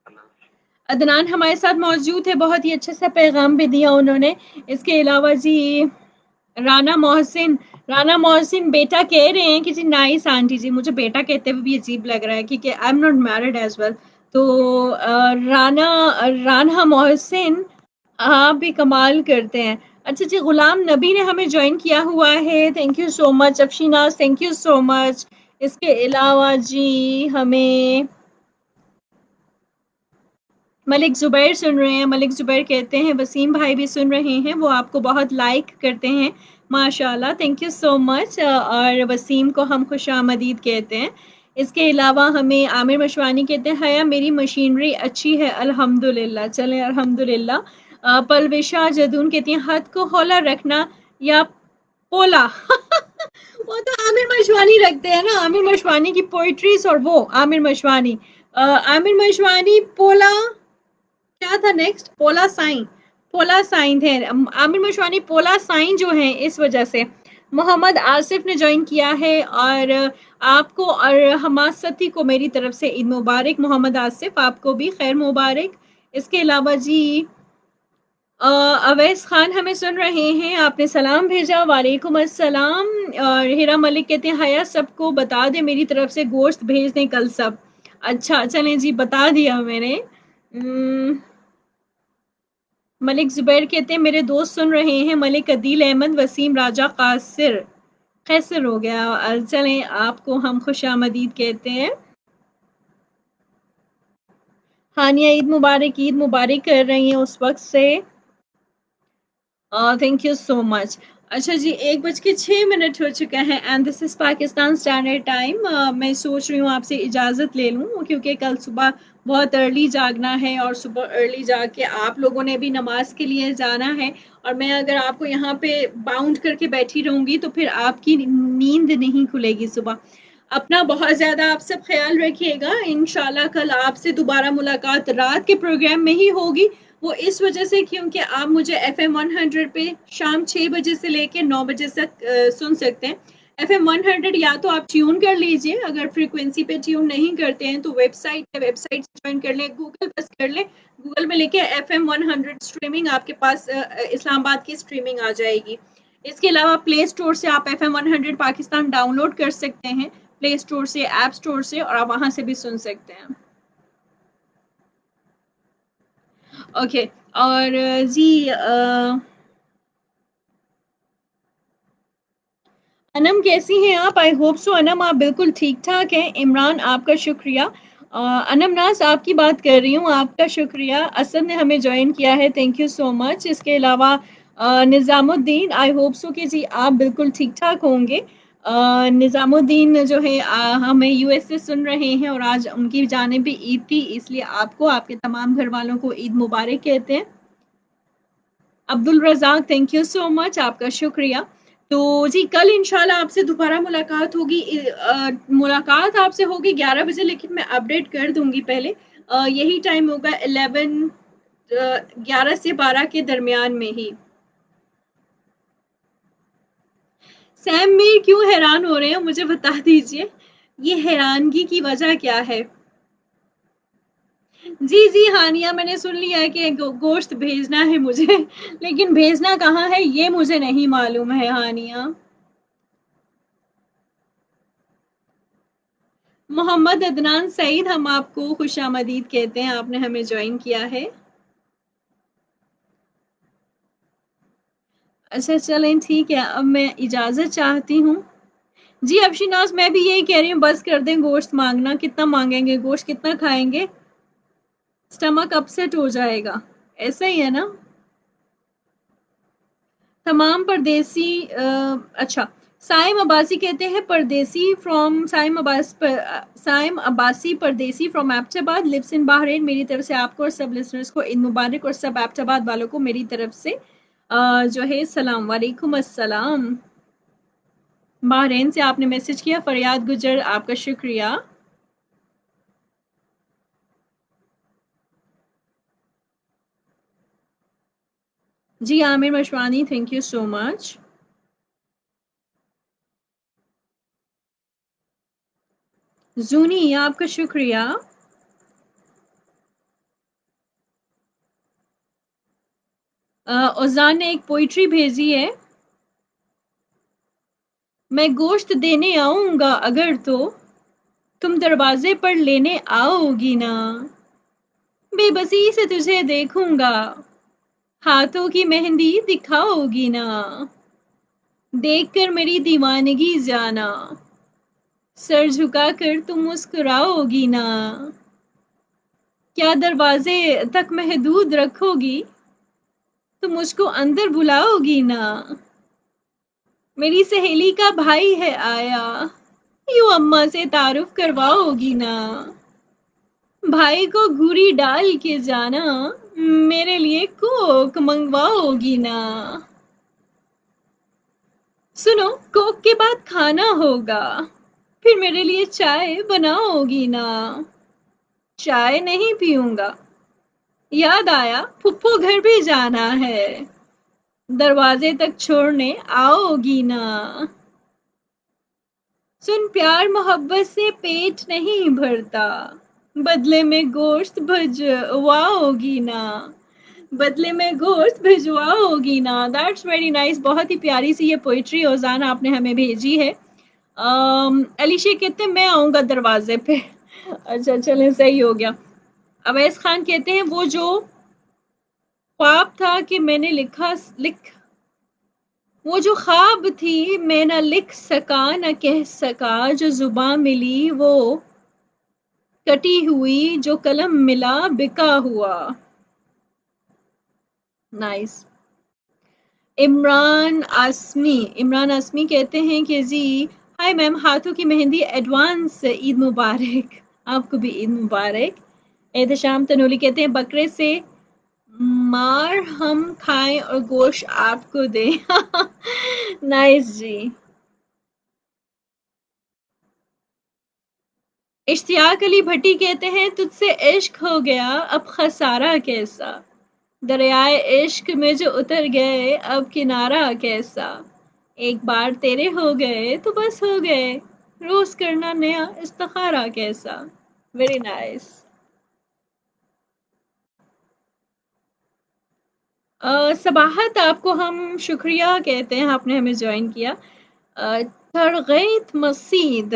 अल्लाह हाफिज। अदनान हमारे साथ मौजूद है, बहुत ही अच्छा सा पैगाम भी दिया उन्होंने। इसके अलावा जी राना मोहसिन, राना मोहसिन बेटा कह रहे हैं कि जी नाइस आंटी जी, मुझे बेटा कहते हुए भी अजीब लग रहा है क्योंकि I am not married as well. तो राना राना मोहसिन आप भी कमाल करते हैं। अच्छा जी, गुलाम नबी ने हमें ज्वाइन किया हुआ है, thank you so much. Afshinaz thank you so much. इसके अलावा जी हमें मलिक ज़ुबैर सुन रहे हैं, मलिक ज़ुबैर कहते हैं वसीम भाई भी सुन रहे हैं, वो आपको बहुत लाइक करते हैं माशाल्लाह, थैंक यू सो मच। और वसीम को हम खुशामदीद कहते हैं। इसके अलावा हमें आमिर मशवानी कहते हैं हया मेरी मशीनरी अच्छी है अल्हम्दुलिल्लाह, चलें अल्हम्दुलिल्लाह। पलविशा जदून कहती हैं हाथ को हौला रखना या पोला वो तो आमिर मशवानी रखते हैं ना, आमिर मशवानी की पोइट्रीज और वो आमिर मशवानी आमिर मशवानी पोला क्या था नेक्स्ट, पोला साइन, पोला साइन थे आमिर मशवानी, पोला साइन जो है, इस वजह से। मोहम्मद आसिफ ने ज्वाइन किया है और आपको और हमासती को मेरी तरफ से ईद मुबारक। मोहम्मद आसिफ आपको भी खैर मुबारक। इसके अलावा जी अवैस खान हमें सुन रहे हैं, आपने सलाम भेजा, वालेकुम अस्सलाम। और हिरा मलिक कहते हैं हया सबको बता दे मेरी तरफ से गोश्त भेज दें कल सब। अच्छा चलें जी, बता दिया मैंने। मलिक ज़ुबैर कहते हैं मेरे दोस्त सुन रहे हैं, मलिक अदील अहमद वसीम राजा कासिर कैसर हो गया। चलें आपको हम खुशामदीद कहते हैं। हानिया ईद मुबारक कर रही हैं उस वक्त से, थैंक यू सो मच। अच्छा जी, 1:06 हो चुका है and this is Pakistan standard time. मैं सोच रही हूँ आपसे इजाज़त ले लूँ क्योंकि कल सुबह बहुत अर्ली जागना है और सुबह अर्ली जाग के आप लोगों ने भी नमाज के लिए जाना है। और मैं अगर आपको यहाँ पे बाउंड करके बैठी रहूँगी तो फिर आपकी नींद नहीं खुलेगी सुबह। अपना बहुत ज़्यादा आप सब ख्याल रखिएगा। इंशाल्लाह कल आपसे दोबारा मुलाकात रात के प्रोग्राम में ही होगी। वो इस वजह से क्योंकि आप मुझे FM 100 पे शाम 6 बजे से लेके 9 बजे तक सुन सकते हैं। FM 100 या तो आप ट्यून कर लीजिए, अगर फ्रीक्वेंसी पे ट्यून नहीं करते हैं तो वेबसाइट से ज्वाइन कर लें, गूगल बस कर लें, गूगल में लेके FM 100 स्ट्रीमिंग आपके पास इस्लामाबाद की स्ट्रीमिंग आ जाएगी। इसके अलावा प्ले स्टोर से आप FM 100 पाकिस्तान डाउनलोड कर सकते हैं, प्ले स्टोर से, ऐप स्टोर से, और आप वहां से भी सुन सकते हैं। ओके और जी अनम कैसी हैं आप? आई होप सो अनम आप बिल्कुल ठीक ठाक हैं। इमरान आपका शुक्रिया। अनम नास आपकी बात कर रही हूँ, आपका शुक्रिया। असद ने हमें ज्वाइन किया है, थैंक यू सो मच। इसके अलावा निज़ामुद्दीन, आई होप सो कि जी आप बिल्कुल ठीक ठाक होंगे। निज़ामुद्दीन जो है हमें US से सुन रहे हैं और आज उनकी जानिब भी ईद थी, इसलिए आपको आपके तमाम घर वालों को ईद मुबारक कहते हैं। Abdul Razzaq thank you so much, आपका शुक्रिया। तो जी कल इंशाल्लाह आपसे दोबारा मुलाकात होगी। मुलाकात आपसे होगी 11 बजे, लेकिन मैं अपडेट कर दूंगी पहले। यही टाइम होगा 11 से 12 के दरमियान में ही। सैम मीर क्यों हैरान हो रहे हैं, मुझे बता दीजिए, ये हैरानगी की वजह क्या है? जी जी हानिया, मैंने सुन लिया है कि गोश्त भेजना है मुझे लेकिन भेजना कहाँ है ये मुझे नहीं मालूम है हानिया। मोहम्मद अदनान सईद, हम आपको खुशामदीद कहते हैं, आपने हमें ज्वाइन किया है। अच्छा चलें ठीक है, अब मैं इजाज़त चाहती हूँ। जी अफशीनाज, मैं भी यही कह रही हूँ, बस कर दें गोश्त मांगना, कितना मांगेंगे गोश्त, कितना खाएंगे, स्टमक अपसेट हो जाएगा, ऐसा ही है ना। तमाम परदेसी अच्छा, साइम अब्बासी कहते हैं परदेसी from Saim Abbasi Pardesi from Abbottabad lives in Bahrain. मेरी तरफ से आपको और सब लिसनर्स को ईद मुबारक और सब एबटाबाद वालों को मेरी तरफ से जो है सलाम, वालेकुम अस्सलाम। बहरीन से आपने मैसेज किया, फरियाद गुजर आपका शुक्रिया। जी Aamir Mashwani thank you so much. Juni आपका शुक्रिया। ओजान ने एक पोइट्री भेजी है, मैं गोश्त देने आऊंगा अगर तो तुम दरवाजे पर लेने आओगी ना, बेबसी से तुझे देखूंगा हाथों की मेहंदी दिखाओगी ना, देखकर मेरी दीवानगी जाना, सर झुकाकर तुम मुस्कुराओगी ना, क्या दरवाजे तक महदूद रखोगी, तुम मुझको अंदर बुलाओगी ना, मेरी सहेली का भाई है आया, यूं अम्मा से तारुफ करवाओगी ना, भाई को घूरी डाल के जाना, मेरे लिए कोक मंगवाओगी ना, सुनो कोक के बाद खाना होगा, फिर मेरे लिए चाय बनाओगी ना, चाय नहीं पीऊंगा, याद आया फुप्पो घर भी जाना है, दरवाजे तक छोड़ने आओगी ना, सुन प्यार मोहब्बत से पेट नहीं भरता, बदले में गोश्त भिजवाओगी ना, बदले में गोश्त भिजवाओगी ना। दैट्स वेरी नाइस, बहुत ही प्यारी सी ये पोइट्री ओजान आपने हमें भेजी है। अलीशा कहते हैं मैं आऊंगा दरवाजे पे। अच्छा चलें, सही हो गया। अवैस खान कहते हैं वो जो ख्वाब था कि मैंने वो जो ख्वाब थी मैं ना लिख सका ना कह सका, जो जुबान मिली वो कटी हुई, जो कलम मिला बिका हुआ। नाइस। इमरान आसमी कहते हैं कि जी हाय मैम, हाथों की मेहंदी एडवांस ईद मुबारक। आपको भी ईद मुबारक। एहतशाम तनोली कहते हैं बकरे से मार हम खाएं और गोश्त आपको दें। नाइस जी। इश्तियाक अली भट्टी कहते हैं तुझसे इश्क हो गया अब खसारा कैसा, दरियाए इश्क में जो उतर गए अब किनारा कैसा, एक बार तेरे हो गए तो बस हो गए, रोज करना नया इस्तिखारा कैसा। Very nice. सबाहत आपको हम शुक्रिया कहते हैं, आपने हमें ज्वाइन किया। तरगैत मसीद,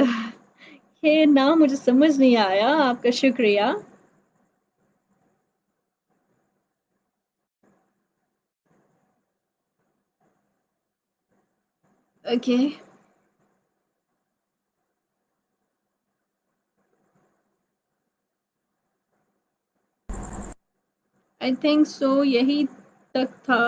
ये नाम मुझे समझ नहीं आया, आपका शुक्रिया। ओके, आई थिंक सो यही तक था।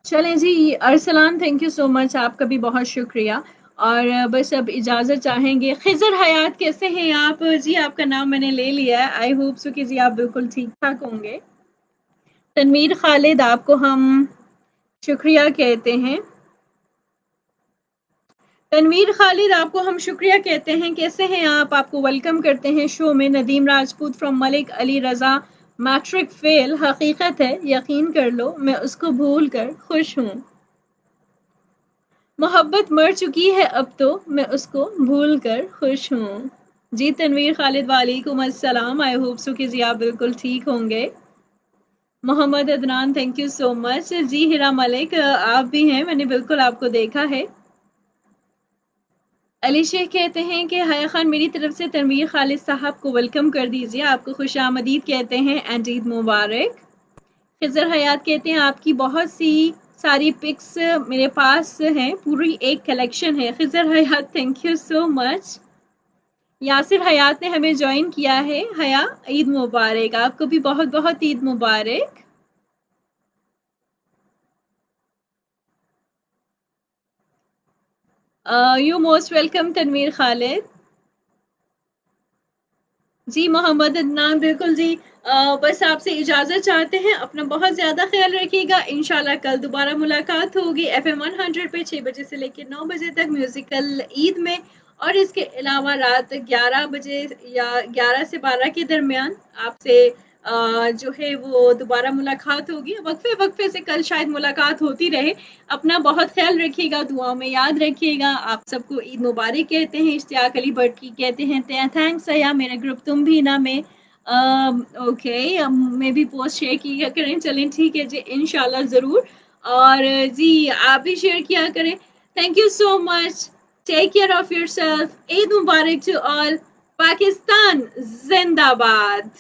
चलें जी, Arsalan thank you so much, आपका भी बहुत शुक्रिया। और बस अब इजाज़त चाहेंगे। खिज़र हयात कैसे हैं आप जी? आपका नाम मैंने ले लिया है, आई होप सो कि जी आप बिल्कुल ठीक ठाक होंगे। तनवीर खालिद आपको हम शुक्रिया कहते हैं। तनवीर खालिद आपको हम शुक्रिया कहते हैं, कैसे हैं आप? आपको वेलकम करते हैं शो में। Nadeem Rajput from Malik Ali Raza, matric fail हकीकत है यकीन कर लो, मैं उसको भूल कर खुश हूँ, मोहब्बत मर चुकी है अब तो मैं उसको भूल कर खुश हूँ। जी तनवीर खालिद वालेकुम अस्सलाम, आई होप सो कि जी आप बिल्कुल ठीक होंगे। Mohammad Adnan thank you so much. जी हिरा मलिक आप भी हैं, मैंने बिल्कुल आपको देखा है। अली शेख कहते हैं कि हया खान मेरी तरफ से तनवीर खालिद साहब को वेलकम कर दीजिए, आपको खुशामदीद कहते हैं एंड ईद मुबारक। खिज़र हयात कहते हैं आपकी बहुत सी सारी पिक्स मेरे पास हैं, पूरी एक कलेक्शन है। Khizar Hayat thank you so much. Yasir Hayat ने हमें ज्वाइन किया है। हया ईद मुबारक, आपको भी बहुत बहुत ईद मुबारक। You most welcome Tanveer Khalid. जी मोहम्मद अदनान बिल्कुल जी। बस आपसे इजाज़त चाहते हैं, अपना बहुत ज़्यादा ख्याल रखिएगा। इंशाल्लाह कल दोबारा मुलाकात होगी FM 100 पे 6 बजे से लेकर 9 बजे तक म्यूज़िकल ईद में, और इसके अलावा रात 11 बजे या 11 से 12 के दरमियान आपसे जो है वो दोबारा मुलाकात होगी। वक्फे वक्फे से कल शायद मुलाकात होती रहे। अपना बहुत ख्याल रखिएगा, दुआ में याद रखिएगा। आप सबको ईद मुबारक कहते हैं। इश्तियाक अली भट्टी कहते हैं थैंक्स या मेरा ग्रुप तुम भी ना में ओके, मैं भी पोस्ट शेयर किया करें। चलें ठीक है जी, इंशाल्लाह ज़रूर। और जी आप भी शेयर किया करें। Thank you so much. Take care of yourself. Eid मुबारक टू ऑल। पाकिस्तान जिंदाबाद।